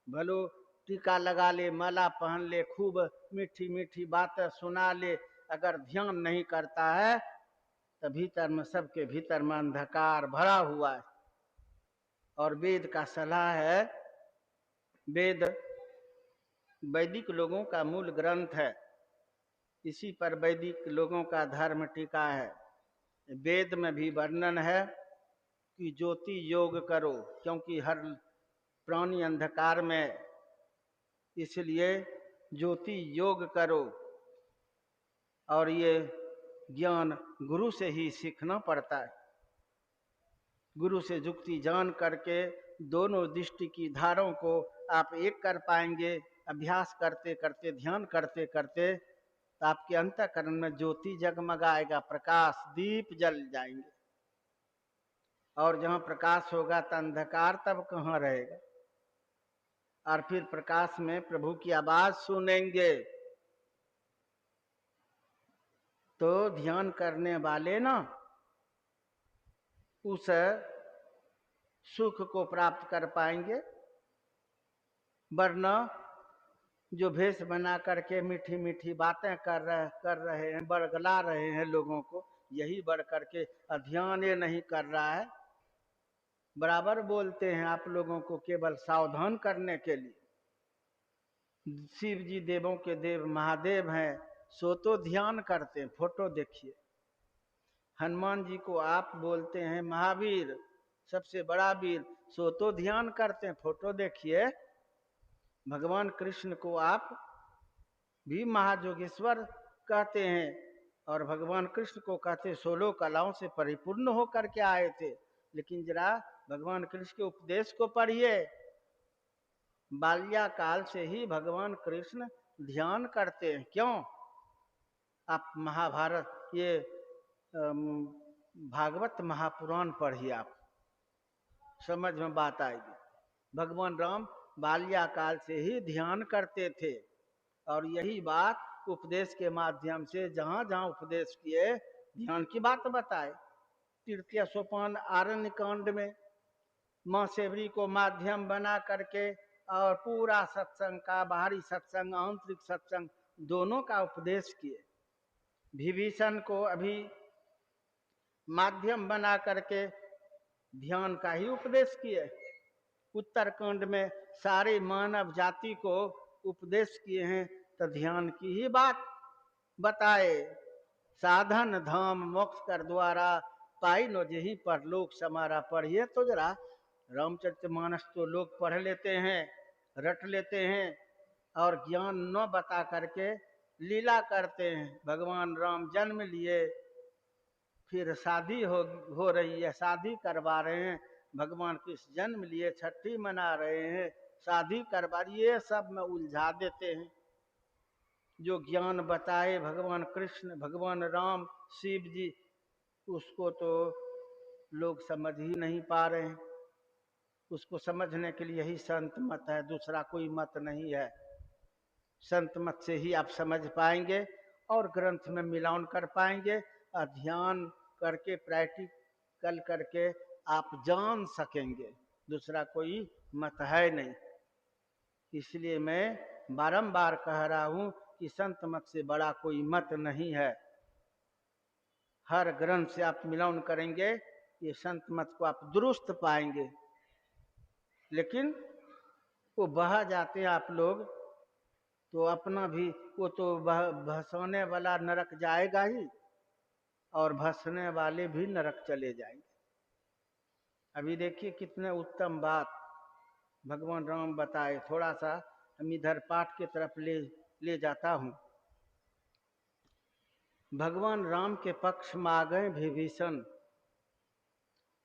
भलो टीका लगा ले, माला पहन ले, खूब मीठी मीठी बातें सुना ले, अगर ध्यान नहीं करता है तो भीतर में, सबके भीतर में अंधकार भरा हुआ है। और वेद का सलाह है, वेद वैदिक लोगों का मूल ग्रंथ है, इसी पर वैदिक लोगों का धर्म टिका है। वेद में भी वर्णन है कि ज्योति योग करो, क्योंकि हर प्राणी अंधकार में, इसलिए ज्योति योग करो। और ये ज्ञान गुरु से ही सीखना पड़ता है। गुरु से जुक्ति जान करके दोनों दृष्टि की धारों को आप एक कर पाएंगे। अभ्यास करते करते, ध्यान करते करते, तो आपके अंतःकरण में ज्योति जगमगाएगा, प्रकाश दीप जल जाएंगे। और जहां प्रकाश होगा तो अंधकार तब कहाँ रहेगा। और फिर प्रकाश में प्रभु की आवाज सुनेंगे। तो ध्यान करने वाले ना उस सुख को प्राप्त कर पाएंगे। वरना जो भेष बना करके मीठी मीठी बातें कर रहे हैं, बरगला रहे हैं लोगों को, यही बढ़ करके ध्यान ये नहीं कर रहा है। बराबर बोलते हैं आप लोगों को केवल सावधान करने के लिए। शिव जी देवों के देव महादेव हैं, सो तो ध्यान करते हैं। फोटो देखिए, हनुमान जी को आप बोलते हैं महावीर, सबसे बड़ा वीर, सो तो ध्यान करते हैं। फोटो देखिए, भगवान कृष्ण को आप भी महाजोगेश्वर कहते हैं, और भगवान कृष्ण को कहते 16 कलाओं से परिपूर्ण होकर के आए थे। लेकिन जरा भगवान कृष्ण के उपदेश को पढ़िए। बाल्याकाल से ही भगवान कृष्ण ध्यान करते हैं। क्यों? आप महाभारत, ये भागवत महापुराण पढ़िए, आप समझ में बात आएगी। भगवान राम बाल्याकाल से ही ध्यान करते थे, और यही बात उपदेश के माध्यम से जहां जहां उपदेश किए, ध्यान की बात बताए। तृतीय सोपान आरण्य कांड में माँ सेवरी को माध्यम बना करके, और पूरा सत्संग का, बाहरी सत्संग आंतरिक सत्संग दोनों का उपदेश किए। विभीषण को अभी माध्यम बना करके ध्यान का ही उपदेश किए। उत्तरकांड में सारे मानव जाति को उपदेश किए हैं, तो ध्यान की ही बात बताए। साधन धाम मोक्ष कर द्वारा, पाई नो जही पर लोक समारा। पढ़िए तो जरा, रामचरितमानस तो लोग पढ़ लेते हैं, रट लेते हैं, और ज्ञान न बता करके लीला करते हैं। भगवान राम जन्म लिए, फिर शादी हो रही है, शादी करवा रहे हैं। भगवान कृष्ण जन्म लिए, छठी मना रहे हैं, शादी करवा, ये सब में उलझा देते हैं। जो ज्ञान बताए भगवान कृष्ण, भगवान राम, शिव जी, उसको तो लोग समझ ही नहीं पा रहे हैं। उसको समझने के लिए ही संत मत है, दूसरा कोई मत नहीं है। संत मत से ही आप समझ पाएंगे और ग्रंथ में मिलान कर पाएंगे, और ध्यान करके, प्रैक्टिकल करके आप जान सकेंगे। दूसरा कोई मत है नहीं। इसलिए मैं बारंबार कह रहा हूं कि संत मत से बड़ा कोई मत नहीं है। हर ग्रंथ से आप मिलान करेंगे, ये संत मत को आप दुरुस्त पाएंगे। लेकिन वो बहा जाते हैं आप लोग, तो अपना भी, वो तो भसाने वाला नरक जाएगा ही, और भसने वाले भी नरक चले जाएंगे। अभी देखिए कितने उत्तम बात भगवान राम बताए। थोड़ा सा हम इधर पाठ की तरफ ले जाता हूँ। भगवान राम के पक्ष में आ गए विभीषण,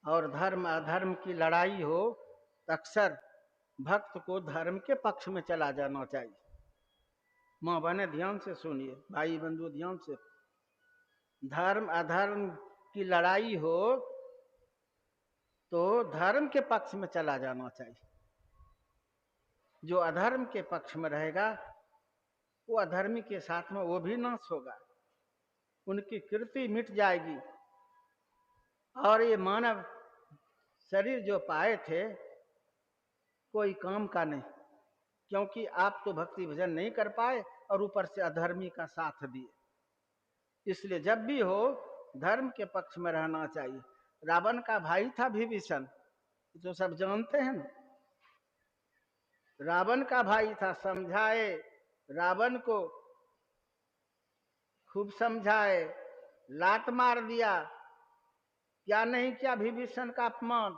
और धर्म अधर्म की लड़ाई हो तो अक्सर भक्त को धर्म के पक्ष में चला जाना चाहिए। माँ बहने ध्यान से सुनिए, भाई बंधु ध्यान से। धर्म अधर्म की लड़ाई हो तो धर्म के पक्ष में चला जाना चाहिए। जो अधर्म के पक्ष में रहेगा वो अधर्मी के साथ में वो भी नाश होगा, उनकी कीर्ति मिट जाएगी। और ये मानव शरीर जो पाए थे कोई काम का नहीं, क्योंकि आप तो भक्ति भजन नहीं कर पाए और ऊपर से अधर्मी का साथ दिए। इसलिए जब भी हो धर्म के पक्ष में रहना चाहिए। रावण का भाई था विभीषण, तो सब जानते हैं ना। रावण का भाई था, समझाए रावण को, खूब समझाए, लात मार दिया, क्या नहीं किया विभीषण का अपमान।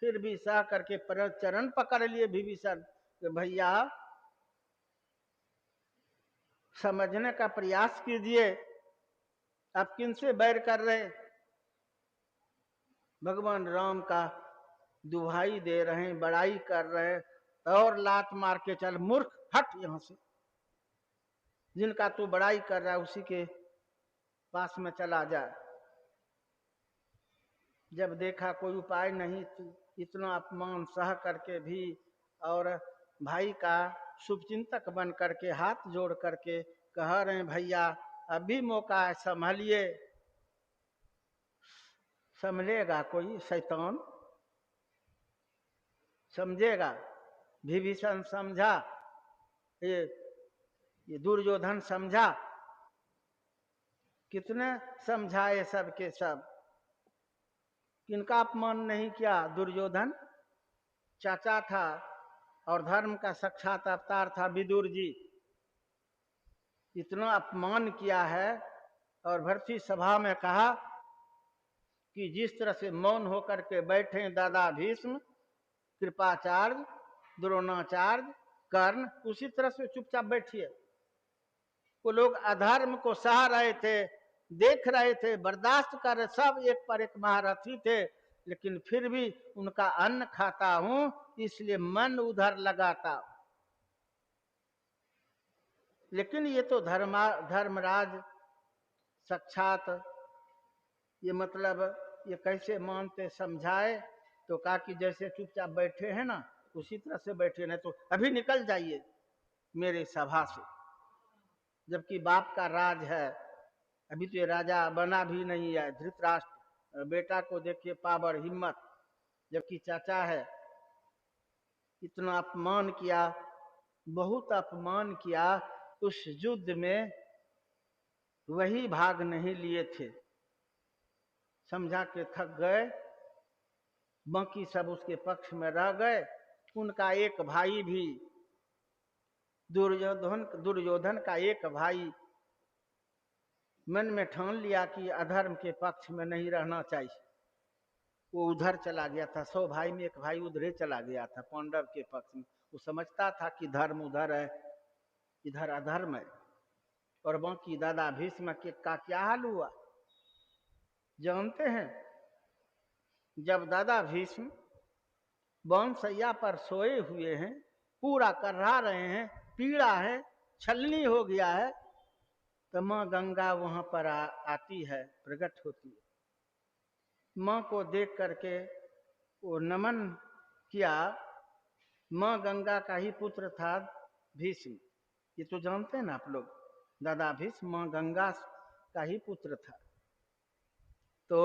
फिर भी सह करके चरण पकड़ लिए विभीषण कि भैया समझने का प्रयास कीजिए, आप किनसे बैर कर रहे। भगवान राम का दुहाई दे रहे हैं, बड़ाई कर रहे हैं, और लात मार के चल मूर्ख हट यहां से, जिनका तू बड़ाई कर रहा है उसी के पास में चला जा। जब देखा कोई उपाय नहीं, इतना अपमान सह करके भी, और भाई का शुभचिंतक बन करके हाथ जोड़ करके कह रहे हैं भैया अभी मौका है, संभलिए। संभलेगा कोई शैतान? समझेगा? विभीषण समझा, ये दुर्योधन समझा, कितने समझाए सबके सब, किनका अपमान नहीं किया। दुर्योधन चाचा था और धर्म का साक्षात अवतार था विदुर जी, इतना अपमान किया है। और भर्ती सभा में कहा कि जिस तरह से मौन होकर के बैठे दादा भीष्म, कृपाचार्य, द्रोणाचार्य, कर्ण, उसी तरह से चुपचाप बैठिए। वो लोग अधर्म को सह रहे थे, देख रहे थे, बर्दाश्त कर रहे, सब एक पर एक महारथी थे, लेकिन फिर भी उनका अन्न खाता हूं, इसलिए मन उधर लगाता। लेकिन ये तो धर्मराज साक्षात, ये मतलब ये कैसे मानते, समझाए तो कहा कि जैसे चुपचाप बैठे हैं ना उसी तरह से बैठे, नहीं तो अभी निकल जाइए मेरे सभा से। जबकि बाप का राज है, अभी तो ये राजा बना भी नहीं है। धृतराष्ट्र बेटा को देखिए पावर हिम्मत, जबकि चाचा है। इतना अपमान किया, बहुत अपमान किया। उस युद्ध में वही भाग नहीं लिए थे, समझा के थक गए, बाकी सब उसके पक्ष में रह गए। उनका एक भाई भी दुर्योधन का एक भाई मन में ठान लिया कि अधर्म के पक्ष में नहीं रहना चाहिए, वो उधर चला गया था। 100 भाई में एक भाई उधरे चला गया था, पांडव के पक्ष में। वो समझता था कि धर्म उधर है, इधर अधर्म है। और बाकी दादा भीष्म का क्या हाल हुआ जानते हैं? जब दादा भीष्म बाणशैया पर सोए हुए हैं, पूरा कर्रा रहे हैं, पीड़ा है, छलनी हो गया है, तो माँ गंगा वहां पर आती है, प्रकट होती है। माँ को देख करके वो नमन किया। माँ गंगा का ही पुत्र था भीष्म, ये तो जानते हैं ना आप लोग। दादा भीष्म माँ गंगा का ही पुत्र था। तो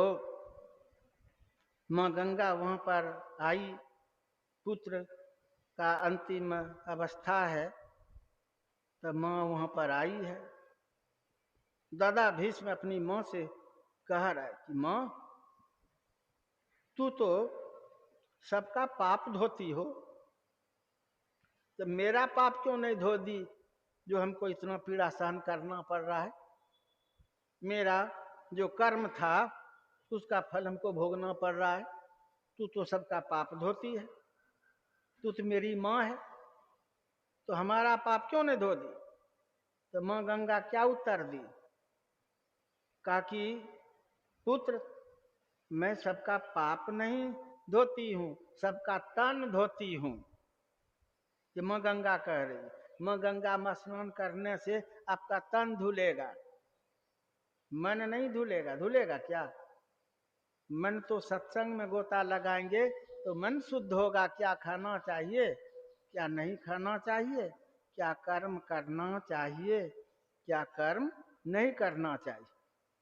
माँ गंगा वहां पर आई, पुत्र का अंतिम अवस्था है, तो माँ वहां पर आई है। दादा भीष्म अपनी माँ से कह रहा है कि माँ तू तो सबका पाप धोती हो, तो मेरा पाप क्यों नहीं धो दी जो हमको इतना पीड़ा सहन करना पड़ रहा है। मेरा जो कर्म था उसका फल हमको भोगना पड़ रहा है। तू तो सबका पाप धोती है, तू तो मेरी माँ है, तो हमारा पाप क्यों नहीं धो दी? तो माँ गंगा क्या उत्तर दी? कहा कि पुत्र, मैं सबका पाप नहीं धोती हूँ, सबका तन धोती हूँ। ये माँ गंगा कह रही। माँ गंगा में स्नान करने से आपका तन धुलेगा, मन नहीं धुलेगा। धुलेगा क्या? मन तो सत्संग में गोता लगाएंगे तो मन शुद्ध होगा। क्या खाना चाहिए, क्या नहीं खाना चाहिए, क्या कर्म करना चाहिए, क्या कर्म नहीं करना चाहिए,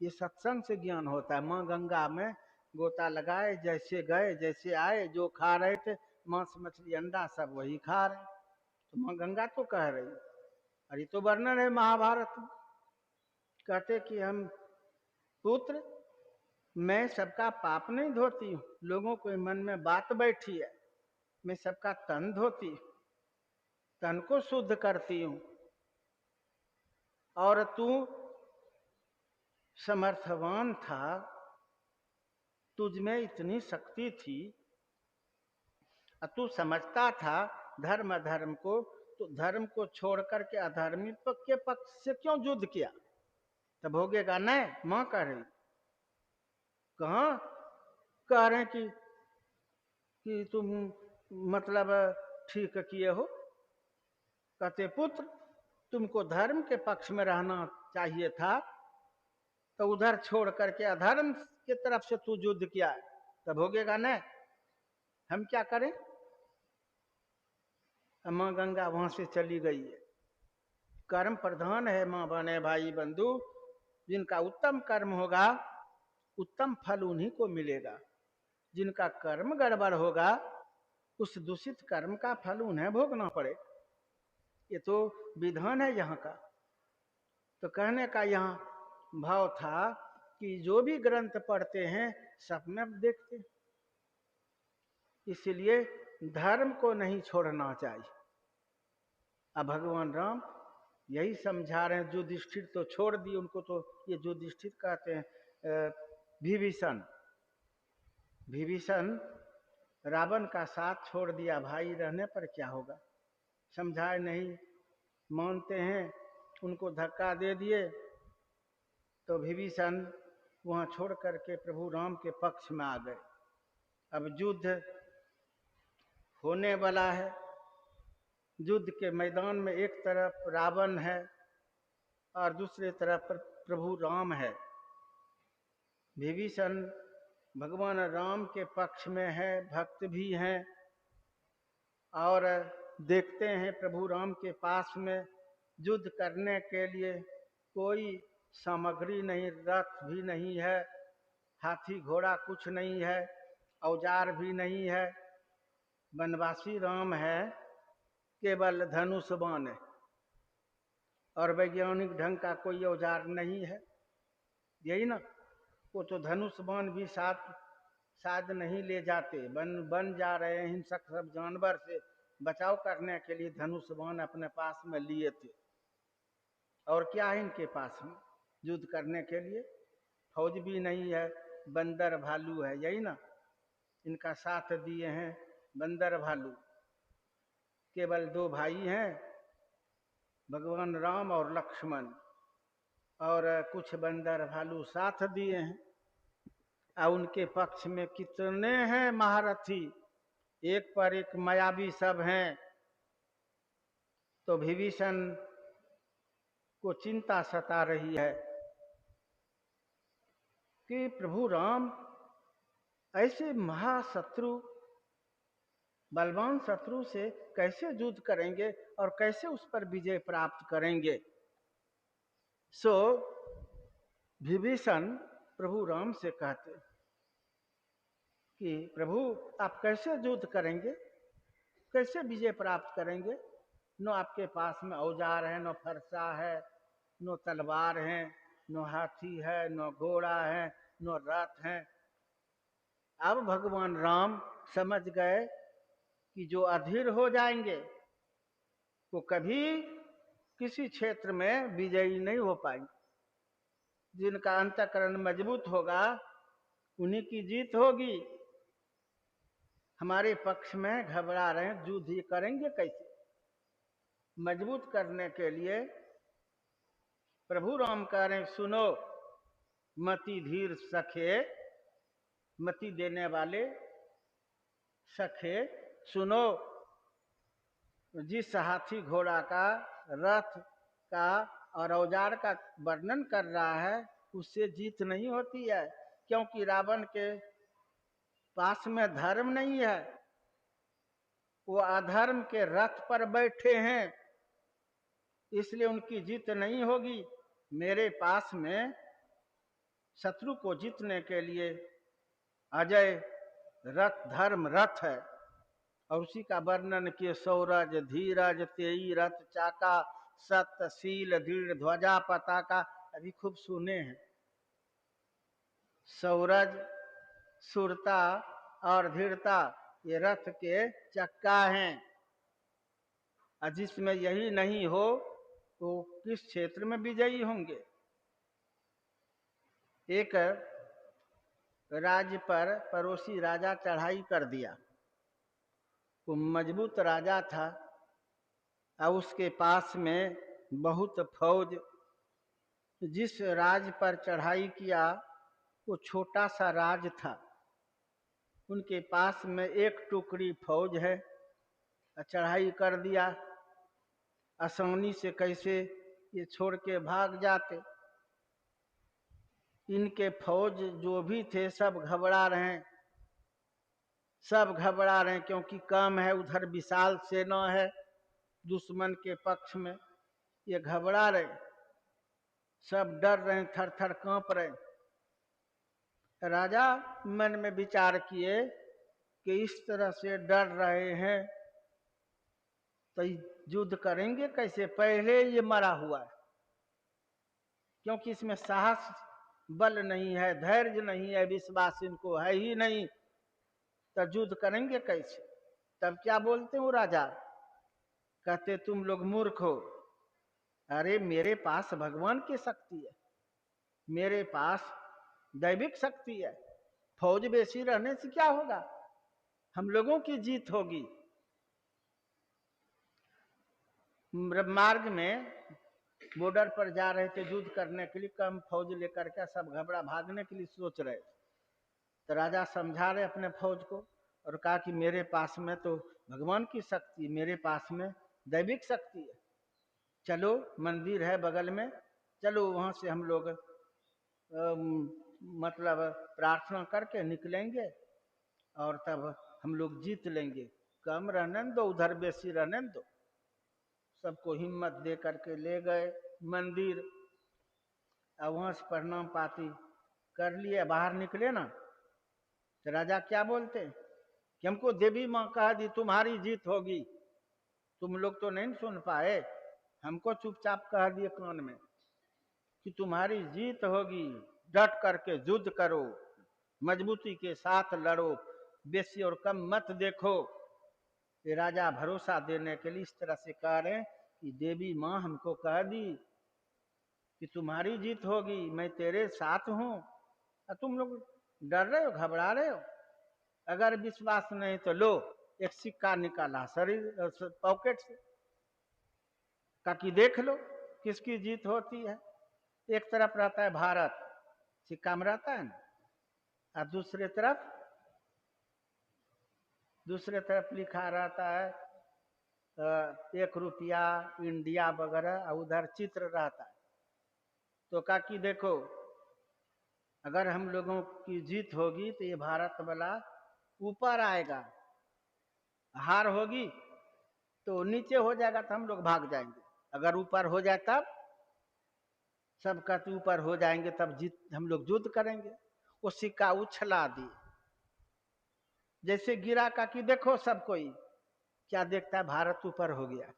ये सत्संग से ज्ञान होता है। माँ गंगा में गोता लगाए, जैसे गए जैसे आए, जो खा रहे थे मांस मछली अंडा सब वही खा रहे। तो माँ गंगा तो कह रही, और ये तो वर्णन है महाभारत में। कहते कि हम पुत्र, मैं सबका पाप नहीं धोती हूँ, लोगों के मन में बात बैठी है, मैं सबका तन धोती हूँ, तन को शुद्ध करती हूँ। और तू समर्थवान था, तुझ में इतनी शक्ति थी, तू समझता था धर्म अधर्म को, तो धर्म को छोड़ करके अधर्मी के पक्ष से क्यों युद्ध किया? तब भोगेगा नहीं। मां कह रही, कहाँ कह रहे कि तुम मतलब ठीक किए हो? कहते पुत्र, तुमको धर्म के पक्ष में रहना चाहिए था, तो उधर छोड़ करके अधर्म की तरफ से तू युद्ध किया, तब भोगेगा नहीं। हम क्या करें? माँ गंगा वहां से चली गई है। कर्म प्रधान है माँ बने भाई बंधु, जिनका उत्तम कर्म होगा उत्तम फल उन्हीं को मिलेगा। जिनका कर्म गड़बड़ होगा उस दूषित कर्म का फल उन्हें भोगना पड़े। ये तो विधान है यहाँ का। तो कहने का यहाँ भाव था कि जो भी ग्रंथ पढ़ते हैं सपने देखते, इसलिए धर्म को नहीं छोड़ना चाहिए। अब भगवान राम यही समझा रहे हैं। युधिष्ठिर तो छोड़ दिए उनको, तो ये युधिष्ठिर कहते हैं विभीषण। विभीषण रावण का साथ छोड़ दिया, भाई रहने पर क्या होगा, समझाए नहीं, मानते हैं, उनको धक्का दे दिए। तो विभीषण वहां छोड़ करके प्रभु राम के पक्ष में आ गए। अब युद्ध होने वाला है। युद्ध के मैदान में एक तरफ रावण है और दूसरे तरफ पर प्रभु राम है। विभीषण भगवान राम के पक्ष में है, भक्त भी हैं, और देखते हैं प्रभु राम के पास में युद्ध करने के लिए कोई सामग्री नहीं, रथ भी नहीं है, हाथी घोड़ा कुछ नहीं है, औजार भी नहीं है। वनवासी राम है, केवल धनुष बाण है, और वैज्ञानिक ढंग का कोई औजार नहीं है। यही ना, वो तो धनुष बाण भी साथ शायद नहीं ले जाते, बन जा रहे हैं हिंसक सब जानवर से बचाव करने के लिए धनुष बाण अपने पास में लिए थे। और क्या है इनके पास में युद्ध करने के लिए? फौज भी नहीं है, बंदर भालू है। यही ना, इनका साथ दिए हैं बंदर भालू। केवल दो भाई हैं, भगवान राम और लक्ष्मण, और कुछ बंदर भालू साथ दिए हैं। और उनके पक्ष में कितने हैं महारथी, एक पर एक मायावी सब हैं। तो विभीषण को चिंता सता रही है कि प्रभु राम ऐसे महाशत्रु, बलवान शत्रु से कैसे युद्ध करेंगे और कैसे उस पर विजय प्राप्त करेंगे। सो विभीषण प्रभु राम से कहते कि प्रभु आप कैसे युद्ध करेंगे, कैसे विजय प्राप्त करेंगे? न आपके पास में औजार है, न फरसा है, न तलवार है, न हाथी है, न घोड़ा है, न रथ है। अब भगवान राम समझ गए कि जो अधीर हो जाएंगे वो कभी किसी क्षेत्र में विजयी नहीं हो पाएंगे। जिनका अंतःकरण मजबूत होगा उन्हीं की जीत होगी। हमारे पक्ष में घबरा रहे हैं, युद्ध ये करेंगे कैसे? मजबूत करने के लिए प्रभु राम कह रहे हैं, सुनो मति धीर सखे, मति देने वाले सखे, सुनो, जिस हाथी घोड़ा का, रथ का और औजार का वर्णन कर रहा है, उससे जीत नहीं होती है, क्योंकि रावण के पास में धर्म नहीं है, वो अधर्म के रथ पर बैठे हैं, इसलिए उनकी जीत नहीं होगी। मेरे पास में शत्रु को जीतने के लिए अजय रथ, धर्म रथ है, और उसी का वर्णन किए, सौरज धीरज तेई रथ चाका, सत्य शील दृढ़ ध्वजा पताका, अभी खूब सुने हैं। सौरज, सुरता और धीरता ये रथ के चक्का हैं, और जिसमें यही नहीं हो तो किस क्षेत्र में विजयी होंगे? एक राज्य पर पड़ोसी राजा चढ़ाई कर दिया, वो मजबूत राजा था, और उसके पास में बहुत फौज। जिस राज पर चढ़ाई किया वो छोटा सा राज था, उनके पास में एक टुकड़ी फौज है, चढ़ाई कर दिया, आसानी से कैसे ये छोड़ के भाग जाते। इनके फौज जो भी थे सब घबरा रहे हैं, सब घबरा रहे हैं, क्योंकि कम है, उधर विशाल सेना है दुश्मन के पक्ष में, ये घबरा रहे, सब डर रहे, थर थर कांप रहे। राजा मन में विचार किए कि इस तरह से डर रहे हैं तो युद्ध करेंगे कैसे? पहले ये मरा हुआ है, क्योंकि इसमें साहस बल नहीं है, धैर्य नहीं है, विश्वास इनको है ही नहीं, तो युद्ध करेंगे कैसे? तब क्या बोलते हो राजा? कहते तुम लोग मूर्ख हो, अरे मेरे पास भगवान की शक्ति है, मेरे पास दैविक शक्ति है, फौज बेसी रहने से क्या होगा, हम लोगों की जीत होगी। मार्ग में बॉर्डर पर जा रहे थे युद्ध करने के लिए, कम फौज लेकर के, सब घबरा भागने के लिए सोच रहे। तो राजा समझा रहे अपने फौज को, और कहा कि मेरे पास में तो भगवान की शक्ति, मेरे पास में दैविक शक्ति है, चलो मंदिर है बगल में, चलो वहां से हम लोग मतलब प्रार्थना करके निकलेंगे, और तब हम लोग जीत लेंगे, कम रहने दो, उधर बेसी रहने दो। सबको हिम्मत दे करके ले गए मंदिर, और वहां से प्रणाम पाती कर लिए, बाहर निकले ना, तो राजा क्या बोलते कि हमको देवी माँ कहा दी तुम्हारी जीत होगी, तुम लोग तो नहीं सुन पाए, हमको चुपचाप कह दिए कान में कि तुम्हारी जीत होगी, डट करके युद्ध करो, मजबूती के साथ लड़ो, बेसी और कम मत देखो। ये राजा भरोसा देने के लिए इस तरह से कह रहे हैं कि देवी माँ हमको कह दी कि तुम्हारी जीत होगी, मैं तेरे साथ हूं, और तुम लोग डर रहे हो, घबरा रहे हो। अगर विश्वास नहीं तो लो, एक सिक्का निकाला शरीर पॉकेट से, कहा कि देख लो किसकी जीत होती है। एक तरफ रहता है भारत, सिक्का में रहता है ना, और दूसरे तरफ लिखा रहता है 1 रुपया इंडिया वगैरह, और उधर चित्र रहता है। तो कहा कि देखो अगर हम लोगों की जीत होगी तो ये भारत वाला ऊपर आएगा, हार होगी तो नीचे हो जाएगा, तो हम लोग भाग जाएंगे। अगर ऊपर हो जाए तब सब कहते ऊपर हो जाएंगे तब जीत, हम लोग युद्ध करेंगे। वो सिक्का उछला दिए, जैसे गिरा का कि देखो सब कोई, क्या देखता है भारत ऊपर हो गया।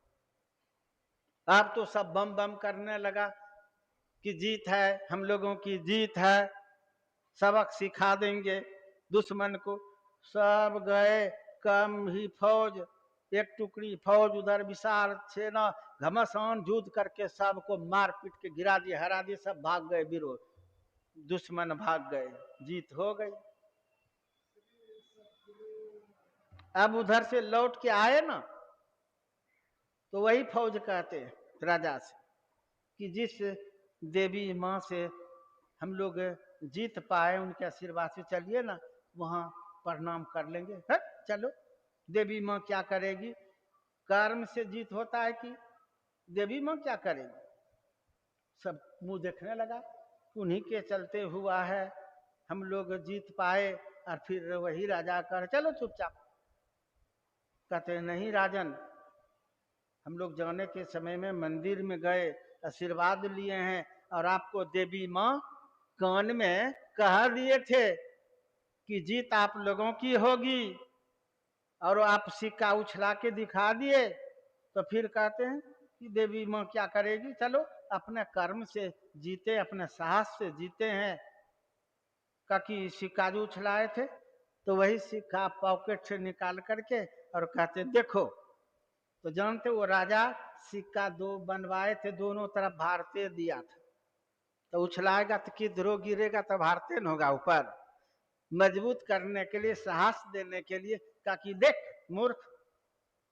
अब तो सब बम बम करने लगा कि जीत है, हम लोगों की जीत है, सबक सिखा देंगे दुश्मन को। सब गए, कम ही फौज, एक टुकड़ी फौज, उधर विशाल सेना, घमासान युद्ध करके सबको मार पीट के गिरा दिए, हरा दिए, सब भाग गए, विरोध दुश्मन भाग गए, जीत हो गई। अब उधर से लौट के आए ना, तो वही फौज कहते हैं राजा से कि जिस देवी माँ से हम लोग जीत पाए उनके आशीर्वाद से चलिए ना, वहां प्रणाम कर लेंगे। है चलो, देवी माँ क्या करेगी? कर्म से जीत होता है कि देवी माँ क्या करेगी? सब मुंह देखने लगा। उन्हीं के चलते हुआ है, हम लोग जीत पाए। और फिर वही राजा कर चलो चुपचाप। कहते नहीं राजन, हम लोग जाने के समय में मंदिर में गए, आशीर्वाद लिए हैं, और आपको देवी माँ कान में कह दिए थे कि जीत आप लोगों की होगी, और आप सिक्का उछला के दिखा दिए। तो फिर कहते हैं कि देवी माँ क्या करेगी? चलो, अपने कर्म से जीते, अपने साहस से जीते हैं। का कि सिक्का जो उछलाए थे, तो वही सिक्का पॉकेट से निकाल करके और कहते देखो। तो जानते वो राजा सिक्का दो बनवाए थे, दोनों तरफ भारतीय दिया था। तो उछलाएगा तो किधरों गिरेगा, तो भारतीय न होगा ऊपर। मजबूत करने के लिए, साहस देने के लिए कहा कि देख मूर्ख,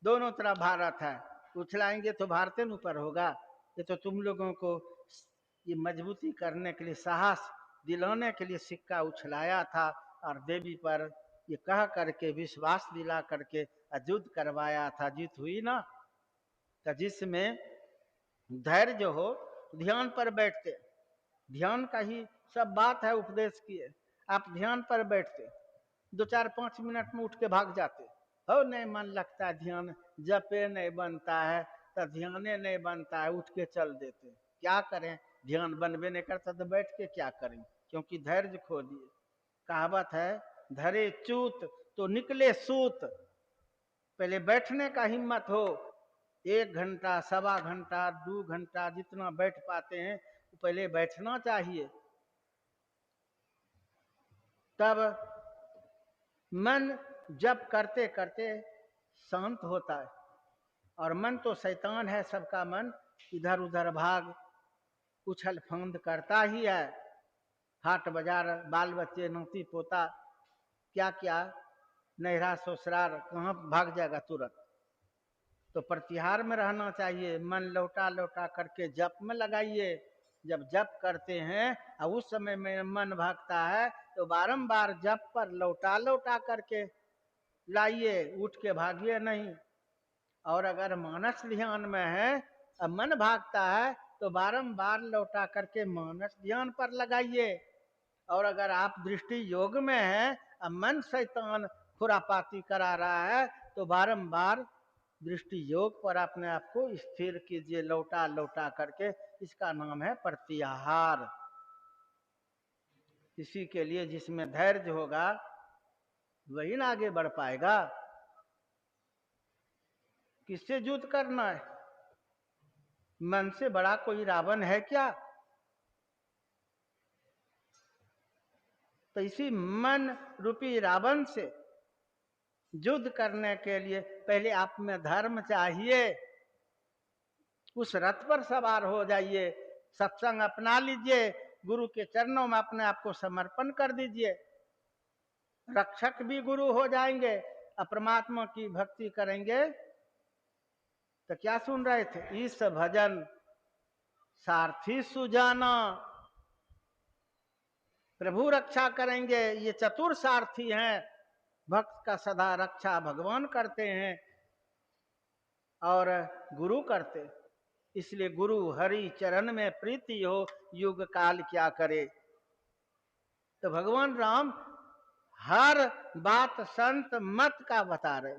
दोनों तरफ भारत है, उछलाएंगे तो भारतीय ऊपर होगा। ये तो तुम लोगों को ये मजबूती करने के लिए, साहस दिलाने के लिए सिक्का उछलाया था, और देवी पर ये कह करके, विश्वास दिला करके युद्ध करवाया था। जीत हुई ना। तो जिसमें धैर्य हो, ध्यान पर बैठते, ध्यान का ही सब बात है, उपदेश की है। आप ध्यान पर बैठते, 2-4-5 मिनट में उठ के भाग जाते हो, नहीं मन लगता है ध्यान, जपे नहीं बनता है, तो ध्याने नहीं बनता है, उठ के चल देते। क्या करें, ध्यान बनबे नहीं करता तो बैठ के क्या करें, क्योंकि धैर्य खो दिए। कहावत है, धरे चूत तो निकले सूत। पहले बैठने का हिम्मत हो, 1 घंटा, 1.25 घंटा, 2 घंटा, जितना बैठ पाते हैं पहले बैठना चाहिए। तब मन जप करते करते शांत होता है। और मन तो शैतान है, सबका मन इधर उधर भाग उछल फांद करता ही है। हाट बाजार, बाल बच्चे, नाती पोता, क्या क्या, नैहरा ससुराल, कहाँ भाग जाएगा तुरंत। तो प्रतिहार में रहना चाहिए, मन लौटा लौटा करके जप में लगाइए। जब जप करते हैं और उस समय में मन भागता है, तो बारंबार जप पर लौटा लौटा करके लाइए, उठ के भागिए नहीं। और अगर मानस ध्यान में है और मन भागता है, तो बारंबार लौटा करके मानस ध्यान पर लगाइए। और अगर आप दृष्टि योग में है और मन शैतान खुरापाती करा रहा है, तो बारंबार दृष्टि योग पर अपने आप को स्थिर कीजिए, लौटा लौटा करके। इसका नाम है प्रत्याहार। इसी के लिए जिसमें धैर्य होगा वही ना आगे बढ़ पाएगा। किससे युद्ध करना है? मन से बड़ा कोई रावण है क्या? तो इसी मन रूपी रावण से युद्ध करने के लिए पहले आप में धर्म चाहिए। उस रथ पर सवार हो जाइए, सत्संग अपना लीजिए, गुरु के चरणों में अपने आप को समर्पण कर दीजिए। रक्षक भी गुरु हो जाएंगे, परमात्मा की भक्ति करेंगे। तो क्या सुन रहे थे? इस भजन सारथी सुजाना, प्रभु रक्षा करेंगे। ये चतुर सारथी हैं, भक्त का सदा रक्षा भगवान करते हैं और गुरु करते। इसलिए गुरु हरि चरण में प्रीति हो, युग काल क्या करे। तो भगवान राम हर बात संत मत का बता रहे।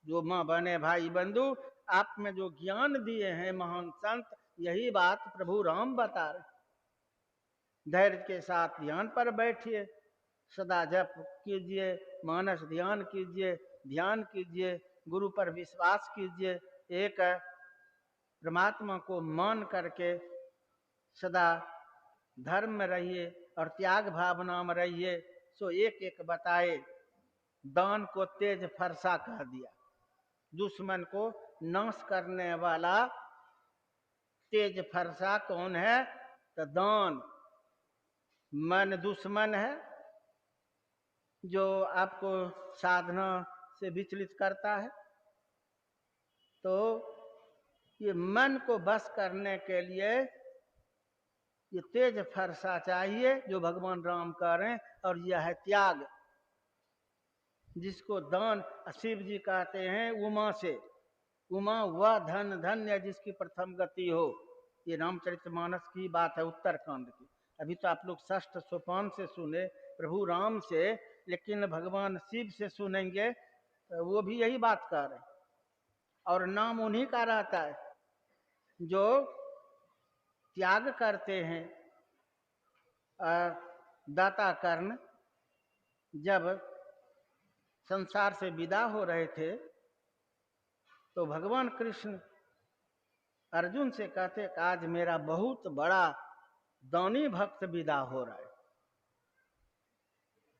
जो माँ बने भाई बंधु, आप में जो ज्ञान दिए हैं महान संत, यही बात प्रभु राम बता रहे। धैर्य के साथ ध्यान पर बैठिए, सदा जप कीजिए, मानस ध्यान कीजिए, ध्यान कीजिए, गुरु पर विश्वास कीजिए। एक परमात्मा को मान करके सदा धर्म में रहिए और त्याग भावना में रहिए। सो एक एक बताए। दान को तेज फरसा कह दिया। दुश्मन को नाश करने वाला तेज फरसा कौन है? तो दान। मन दुश्मन है, जो आपको साधना से विचलित करता है। तो ये मन को बस करने के लिए ये तेज फरसा चाहिए जो भगवान राम करें, और यह है त्याग, जिसको दान शिव जी कहते हैं उमा से। उमा वह धन धन्य जिसकी प्रथम गति हो। ये रामचरितमानस की बात है, उत्तरकांड की। अभी तो आप लोग षष्ठ सोपान से सुने प्रभु राम से, लेकिन भगवान शिव से सुनेंगे तो वो भी यही बात कर रहे हैं। और नाम उन्हीं का रहता है जो त्याग करते हैं। दाता कर्ण जब संसार से विदा हो रहे थे तो भगवान कृष्ण अर्जुन से कहते कि आज मेरा बहुत बड़ा दानी भक्त विदा हो रहा है।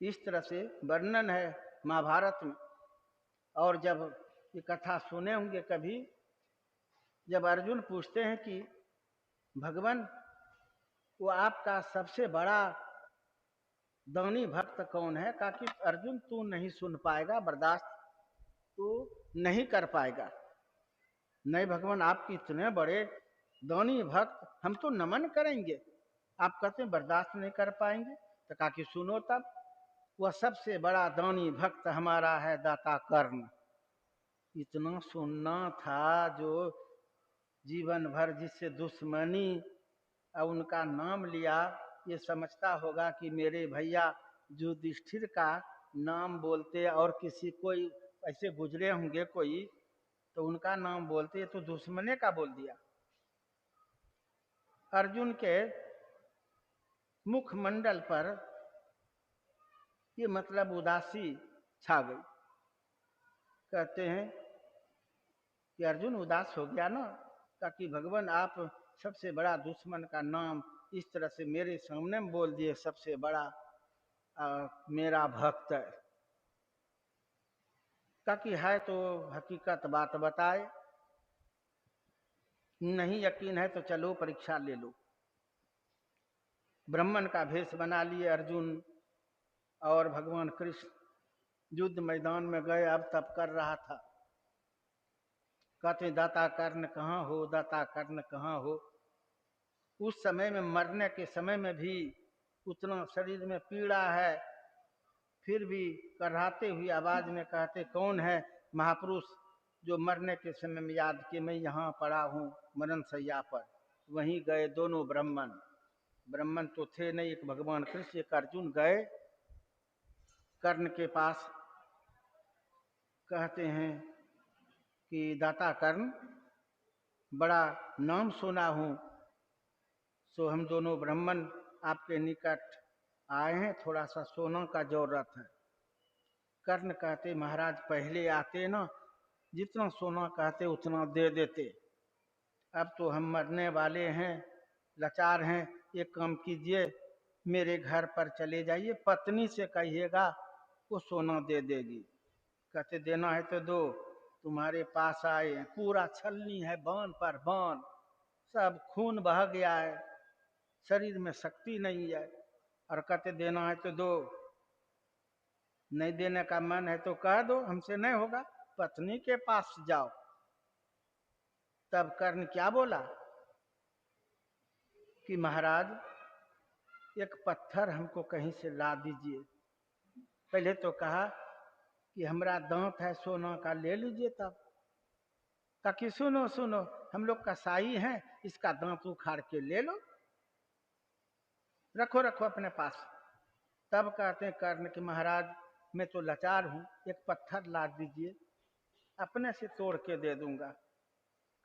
इस तरह से वर्णन है महाभारत में। और जब ये कथा सुने होंगे कभी, जब अर्जुन पूछते हैं कि भगवान वो आपका सबसे बड़ा दानी भक्त कौन है, कहा कि अर्जुन तू नहीं सुन पाएगा, बर्दाश्त तू नहीं कर पाएगा। नहीं भगवान आपके इतने बड़े दानी भक्त, हम तो नमन करेंगे, आप कहते हैं बर्दाश्त नहीं कर पाएंगे। तो कहा कि सुनो तब, वह सबसे बड़ा दानी भक्त हमारा है दाता कर्ण। इतना सुनना था जो जीवन भर जिससे दुश्मनी, अब उनका नाम लिया, ये समझता होगा कि मेरे भैया युधिष्ठिर का नाम बोलते और किसी कोई ऐसे गुजरे होंगे कोई, तो उनका नाम बोलते तो दुश्मने का बोल दिया। अर्जुन के मुखमंडल पर ये मतलब उदासी छा गई। कहते हैं कि अर्जुन उदास हो गया ना, ताकि भगवान आप सबसे बड़ा दुश्मन का नाम इस तरह से मेरे सामने में बोल दिए, सबसे बड़ा मेरा भक्त है। ताकि है तो हकीकत बात बताए, नहीं यकीन है तो चलो परीक्षा ले लो। ब्राह्मण का भेष बना लिए अर्जुन और भगवान कृष्ण युद्ध मैदान में गए, अब तब कर रहा था। कहते दाता कर्ण कहाँ हो, दाता कर्ण कहाँ हो। उस समय में मरने के समय में भी उतना शरीर में पीड़ा है, फिर भी कराहते हुई आवाज में कहते कौन है महापुरुष जो मरने के समय में याद किए मैं यहाँ पड़ा हूँ मरण सैया पर। वहीं गए दोनों ब्राह्मण, ब्राह्मण तो थे नहीं, एक भगवान कृष्ण एक अर्जुन गए कर्ण के पास। कहते हैं कि दाता कर्ण बड़ा नाम सुना हूँ, सो हम दोनों ब्राह्मण आपके निकट आए हैं, थोड़ा सा सोना का जरूरत है। कर्ण कहते महाराज पहले आते ना, जितना सोना कहते उतना दे देते, अब तो हम मरने वाले हैं, लाचार हैं, एक काम कीजिए मेरे घर पर चले जाइए, पत्नी से कहिएगा वो सोना दे देगी। कहते देना है तो दो, तुम्हारे पास आए पूरा छलनी है, बाण पर बाण, सब खून बह गया है, शरीर में शक्ति नहीं है, और कहते देना है तो दो, नहीं देने का मन है तो कह दो हमसे नहीं होगा, पत्नी के पास जाओ। तब कर्ण क्या बोला कि महाराज एक पत्थर हमको कहीं से ला दीजिए। पहले तो कहा कि हमारा दांत है सोना का, ले लीजिए। तब कहा कि सुनो सुनो हम लोग कसाई हैं, इसका दांत उखाड़ के ले लो, रखो रखो अपने पास। तब कहते हैं कर्ण कि महाराज मैं तो लाचार हूँ, एक पत्थर ला दीजिए, अपने से तोड़ के दे दूंगा।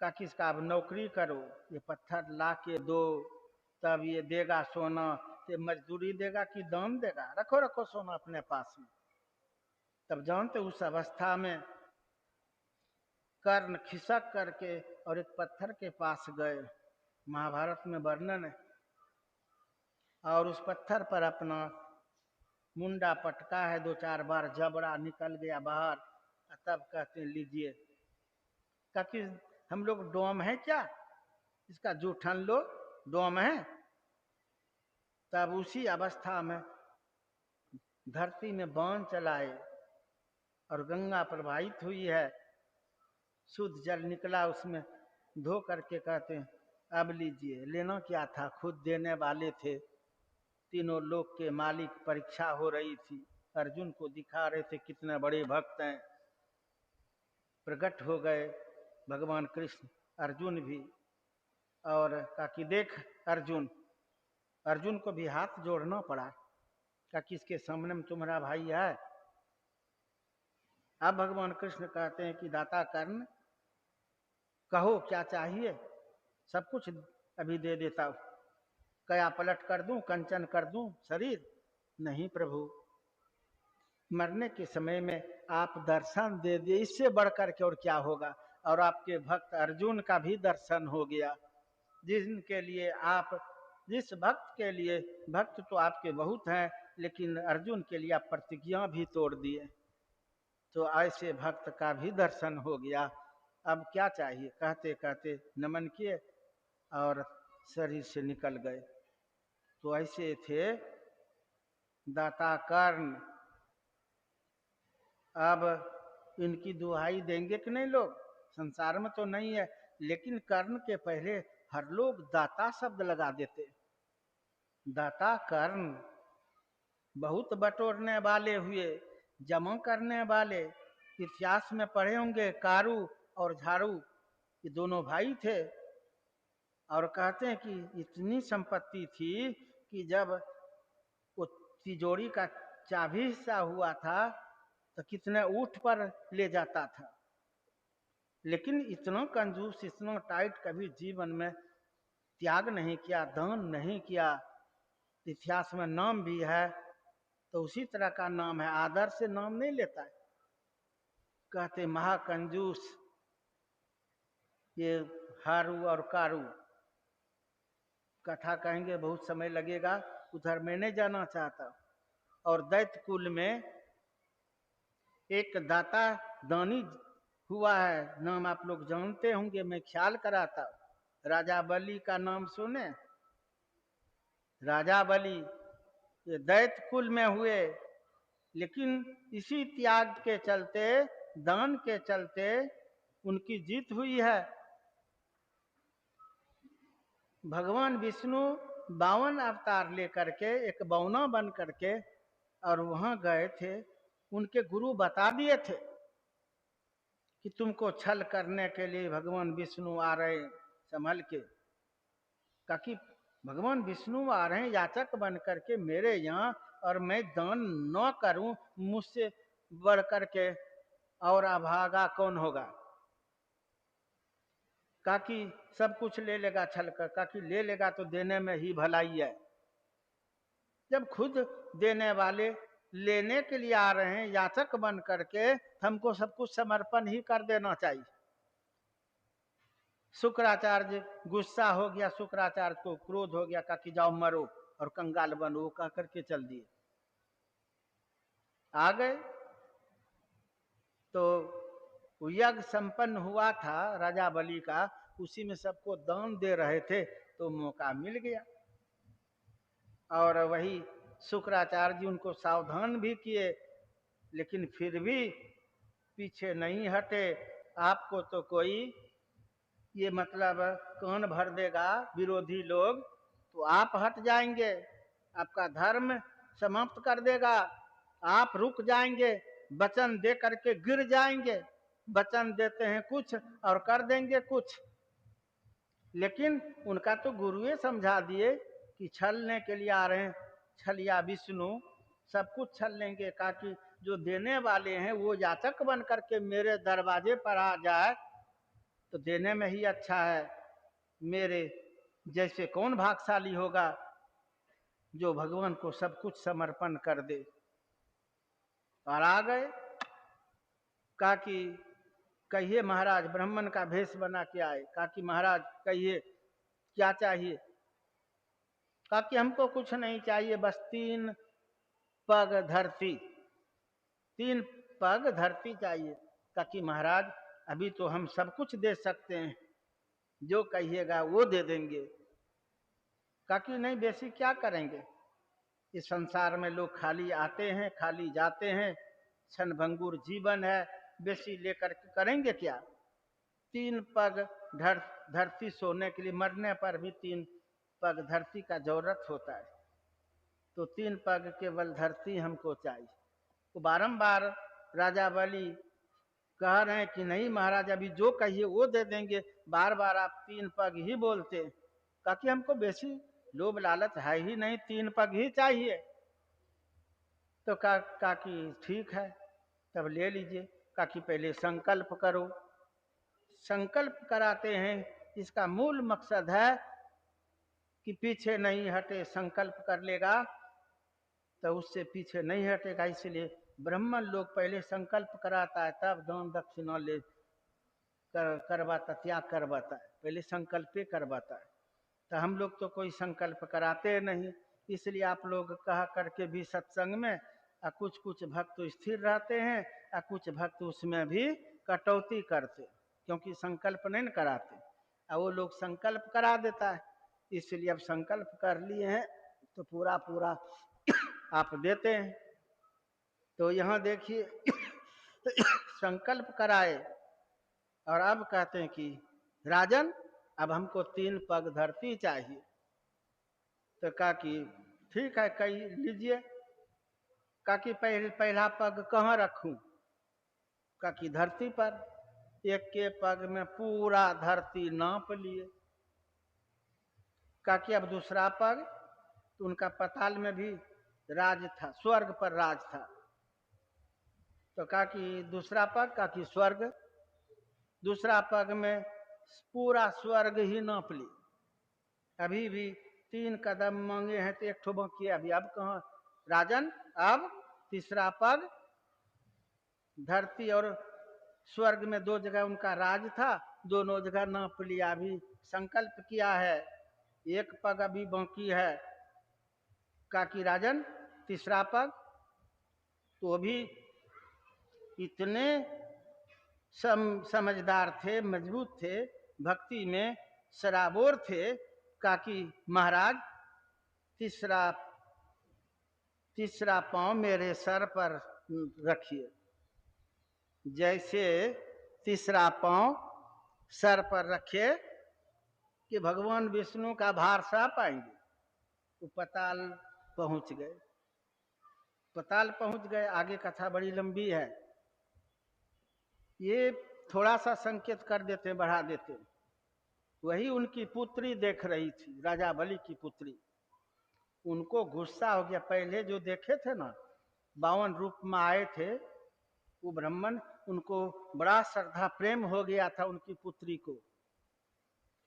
कहा कि इसका अब नौकरी करो, ये पत्थर ला के दो, तब ये देगा सोना। ये मजदूरी देगा कि दाम देगा, रखो रखो सोना अपने पास में। तब जानते उस अवस्था में कर्ण खिसक करके और एक पत्थर के पास गए, महाभारत में वर्णन है, और उस पत्थर पर अपना मुंडा पटका है, दो चार बार जबड़ा निकल गया बाहर। तब कहते लीजिए, ताकि हम लोग डोम है क्या, इसका जूठन लो, डोम है। तब उसी अवस्था में धरती में बाण चलाए, और गंगा प्रवाहित हुई है, शुद्ध जल निकला, उसमें धो करके कहते हैं अब लीजिए। लेना क्या था, खुद देने वाले थे। तीनों लोक के मालिक, परीक्षा हो रही थी, अर्जुन को दिखा रहे थे कितने बड़े भक्त हैं। प्रकट हो गए भगवान कृष्ण, अर्जुन भी, और कहा कि देख अर्जुन, अर्जुन को भी हाथ जोड़ना पड़ा। कहा किसके सामने में तुम्हारा भाई है। अब भगवान कृष्ण कहते हैं कि दाता कर्ण, कहो क्या चाहिए, सब कुछ अभी दे देता हूं। कया पलट कर दूं, कंचन कर दूं शरीर? नहीं प्रभु, मरने के समय में आप दर्शन दे दिए, इससे बढ़कर के और क्या होगा। और आपके भक्त अर्जुन का भी दर्शन हो गया, जिनके लिए आप, जिस भक्त के लिए, भक्त तो आपके बहुत हैं, लेकिन अर्जुन के लिए आप प्रतिज्ञा भी तोड़ दिए। तो ऐसे भक्त का भी दर्शन हो गया। अब क्या चाहिए, कहते कहते नमन किए और शरीर से निकल गए। तो ऐसे थे दाता कर्ण। अब इनकी दुहाई देंगे कि नहीं लोग, संसार में तो नहीं है, लेकिन कर्ण के पहले हर लोग दाता शब्द लगा देते। दाता कर्ण बहुत बटोरने वाले हुए, जमा करने वाले। इतिहास में पढ़े होंगे कारू और झाड़ू, ये दोनों भाई थे। और कहते हैं कि इतनी संपत्ति थी कि जब वो तिजोरी का चाबी हिस्सा हुआ था तो कितने ऊंट पर ले जाता था। लेकिन इतना कंजूस, इतना टाइट कभी जीवन में त्याग नहीं किया, दान नहीं किया। इतिहास में नाम भी है, तो उसी तरह का नाम है, आदर से नाम नहीं लेता है। कहते महाकंजूस ये हारू और कारू। कथा कहेंगे, बहुत समय लगेगा, उधर मैं नहीं जाना चाहता। और दैत्य कुल में एक दाता दानी हुआ है, नाम आप लोग जानते होंगे, मैं ख्याल कराता। राजा बलि का नाम सुने? राजा बलि ये दैत्य कुल में हुए, लेकिन इसी त्याग के चलते, दान के चलते उनकी जीत हुई है। भगवान विष्णु 52 अवतार लेकर के, एक बौना बन करके और वहां गए थे। उनके गुरु बता दिए थे कि तुमको छल करने के लिए भगवान विष्णु आ रहे, संभल के। ताकि भगवान विष्णु आ रहे हैं याचक बन करके मेरे यहाँ, और मैं दान न करूं, मुझसे बढ़ करके और अभागा कौन होगा। काकी सब कुछ ले लेगा छल कर, काकी ले लेगा तो देने में ही भलाई है। जब खुद देने वाले लेने के लिए आ रहे हैं याचक बन करके, हमको सब कुछ समर्पण ही कर देना चाहिए। शुक्राचार्य गुस्सा हो गया, शुक्राचार्य को क्रोध हो गया, कहा कि जाओ मरो और कंगाल बनो, कह करके चल दिए। आ गए तो यज्ञ संपन्न हुआ था राजा बलि का, उसी में सबको दान दे रहे थे, तो मौका मिल गया। और वही शुक्राचार्य जी उनको सावधान भी किए, लेकिन फिर भी पीछे नहीं हटे। आपको तो कोई ये मतलब कान भर देगा विरोधी लोग, तो आप हट जाएंगे, आपका धर्म समाप्त कर देगा, आप रुक जाएंगे, वचन दे करके गिर जाएंगे। वचन देते हैं कुछ और कर देंगे कुछ। लेकिन उनका तो गुरुए समझा दिए कि छलने के लिए आ रहे हैं, छलिया विष्णु सब कुछ छल लेंगे। कहा कि जो देने वाले हैं वो याचक बन करके मेरे दरवाजे पर आ जाए तो देने में ही अच्छा है। मेरे जैसे कौन भाग्यशाली होगा जो भगवान को सब कुछ समर्पण कर दे। और आ गए, कहा कि कहिए महाराज, ब्राह्मण का भेष बना के आए। कहा कि महाराज कहिए क्या चाहिए। कहा कि हमको कुछ नहीं चाहिए, बस 3 पग धरती, 3 पग धरती चाहिए। कहा कि महाराज अभी तो हम सब कुछ दे सकते हैं, जो कहिएगा वो दे देंगे। कहा कि नहीं, बेसी क्या करेंगे, इस संसार में लोग खाली आते हैं खाली जाते हैं, क्षणभंगुर जीवन है, बेसी लेकर करेंगे क्या। 3 पग धरती सोने के लिए, मरने पर भी 3 पग धरती का जरूरत होता है, तो 3 पग केवल धरती हमको चाहिए। तो बारंबार राजा बलि कह रहे हैं कि नहीं महाराज, अभी जो कहिए वो दे देंगे, बार बार आप 3 पग ही बोलते। ताकि हमको बेसी लोभ लालच है ही नहीं, 3 पग ही चाहिए। तो कहा कि ठीक है, तब ले लीजिए। कहा कि पहले संकल्प करो। संकल्प कराते हैं, इसका मूल मकसद है कि पीछे नहीं हटे। संकल्प कर लेगा तो उससे पीछे नहीं हटेगा। इसलिए ब्राह्मण लोग पहले संकल्प कराता है, तब दान दक्षिणा ले करवाता, त्याग करवाता है, पहले संकल्प करवाता है। तो हम लोग तो कोई संकल्प कराते नहीं। इसलिए आप लोग कहा करके भी सत्संग में कुछ कुछ भक्त स्थिर रहते हैं और कुछ भक्त उसमें भी कटौती करते, क्योंकि संकल्प नहीं न कराते। और वो लोग संकल्प करा देता है, इसलिए अब संकल्प कर लिए हैं तो पूरा पूरा आप देते हैं। तो यहाँ देखिए संकल्प कराए और अब कहते हैं कि राजन, अब हमको 3 पग धरती चाहिए। तो कहा कि ठीक है, कही लीजिए। कहा कि पहला पग कहाँ रखूं। कहा कि धरती पर। एक के पग में पूरा धरती नाप लिए। कहा कि अब दूसरा पग, तो उनका पताल में भी राज था, स्वर्ग पर राज था। तो कहा कि दूसरा पग, कहा कि स्वर्ग। दूसरा पग में पूरा स्वर्ग ही नाप ली। अभी भी 3 कदम मांगे हैं तो 1 ठो बाकी है अभी। अब कहाँ राजन, अब तीसरा पग, धरती और स्वर्ग में 2 जगह उनका राज था, दोनों जगह नाप लिया। अभी संकल्प किया है, 1 पग अभी बाकी है। कहा कि राजन तीसरा पग। तो अभी इतने समझदार थे, मजबूत थे, भक्ति में सराबोर थे। कहा कि महाराज तीसरा पांव मेरे सर पर रखिए। जैसे तीसरा पांव सर पर रखे कि भगवान विष्णु का भार सह पाएंगे। वो पताल पहुंच गए। पताल पहुंच गए। आगे कथा बड़ी लंबी है, ये थोड़ा सा संकेत कर देते, बढ़ा देते। वही उनकी पुत्री देख रही थी, राजा बलि की पुत्री। उनको गुस्सा हो गया। पहले जो देखे थे ना, 52 रूप में आए थे वो ब्राह्मण, उनको बड़ा श्रद्धा प्रेम हो गया था उनकी पुत्री को।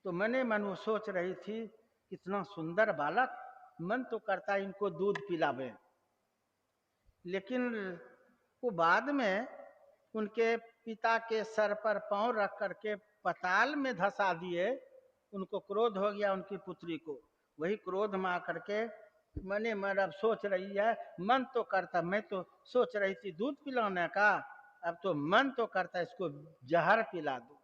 तो मने मन वो सोच रही थी, कितना सुंदर बालक, मन तो करता इनको दूध पिलावे। लेकिन वो बाद में उनके पिता के सर पर पांव रख करके पताल में धसा दिए। उनको क्रोध हो गया उनकी पुत्री को। वही क्रोध में आकर के मने मन अब सोच रही है, मन तो करता, मैं तो सोच रही थी दूध पिलाने का, अब तो मन तो करता इसको जहर पिला दूं।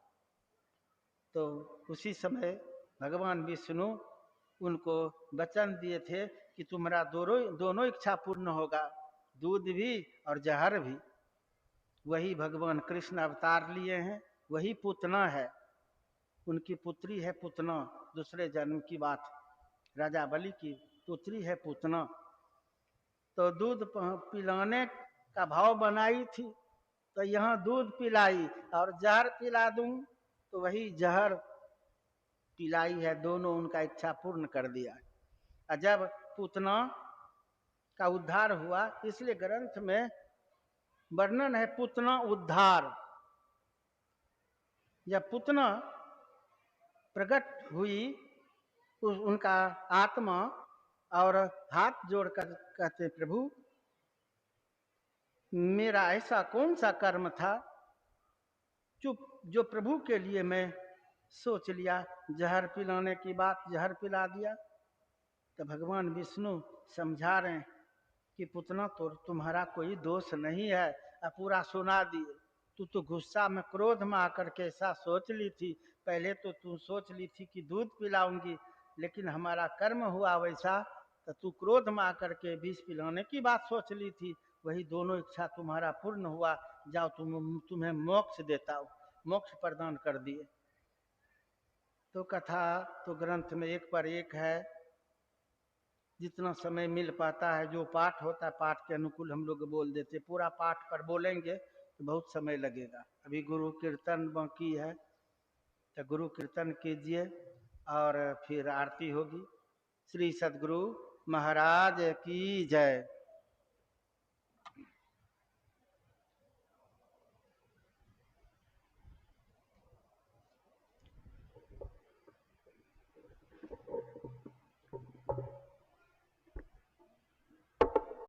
तो उसी समय भगवान विष्णु उनको वचन दिए थे कि तुम्हारा दोनों इच्छा पूर्ण होगा, दूध भी और जहर भी। वही भगवान कृष्ण अवतार लिए हैं, वही पुतना है, उनकी पुत्री है पुतना। दूसरे जन्म की बात, राजा बलि की पुत्री है पुतना। तो दूध पिलाने का भाव बनाई थी, तो यहाँ दूध पिलाई और जहर पिला दूं, तो वही जहर पिलाई है। दोनों उनका इच्छा पूर्ण कर दिया। और जब पुतना का उद्धार हुआ, इसलिए ग्रंथ में वर्णन है पुतना उद्धार। जब पुतना प्रकट हुई, उनका आत्मा और हाथ जोड़कर कहते, प्रभु मेरा ऐसा कौन सा कर्म था जो प्रभु के लिए मैं सोच लिया, जहर पिलाने की बात, जहर पिला दिया। तो भगवान विष्णु समझा रहे हैं कि पुतना तो तुम्हारा कोई दोष नहीं है। अब पूरा सुना दिए। तू तो गुस्सा में क्रोध में आकर के ऐसा सोच ली थी। पहले तो तू सोच ली थी कि दूध पिलाऊंगी, लेकिन हमारा कर्म हुआ वैसा, तो तू क्रोध में आकर के विष पिलाने की बात सोच ली थी। वही दोनों इच्छा तुम्हारा पूर्ण हुआ, जाओ तुम्हें मोक्ष देता हूँ, मोक्ष प्रदान कर दिए। तो कथा तो ग्रंथ में एक पर एक है, जितना समय मिल पाता है, जो पाठ होता है पाठ के अनुकूल हम लोग बोल देते, पूरा पाठ पर बोलेंगे तो बहुत समय लगेगा। अभी गुरु कीर्तन बाकी है, तो गुरु कीर्तन कीजिए और फिर आरती होगी। श्री सद्गुरु महाराज की जय।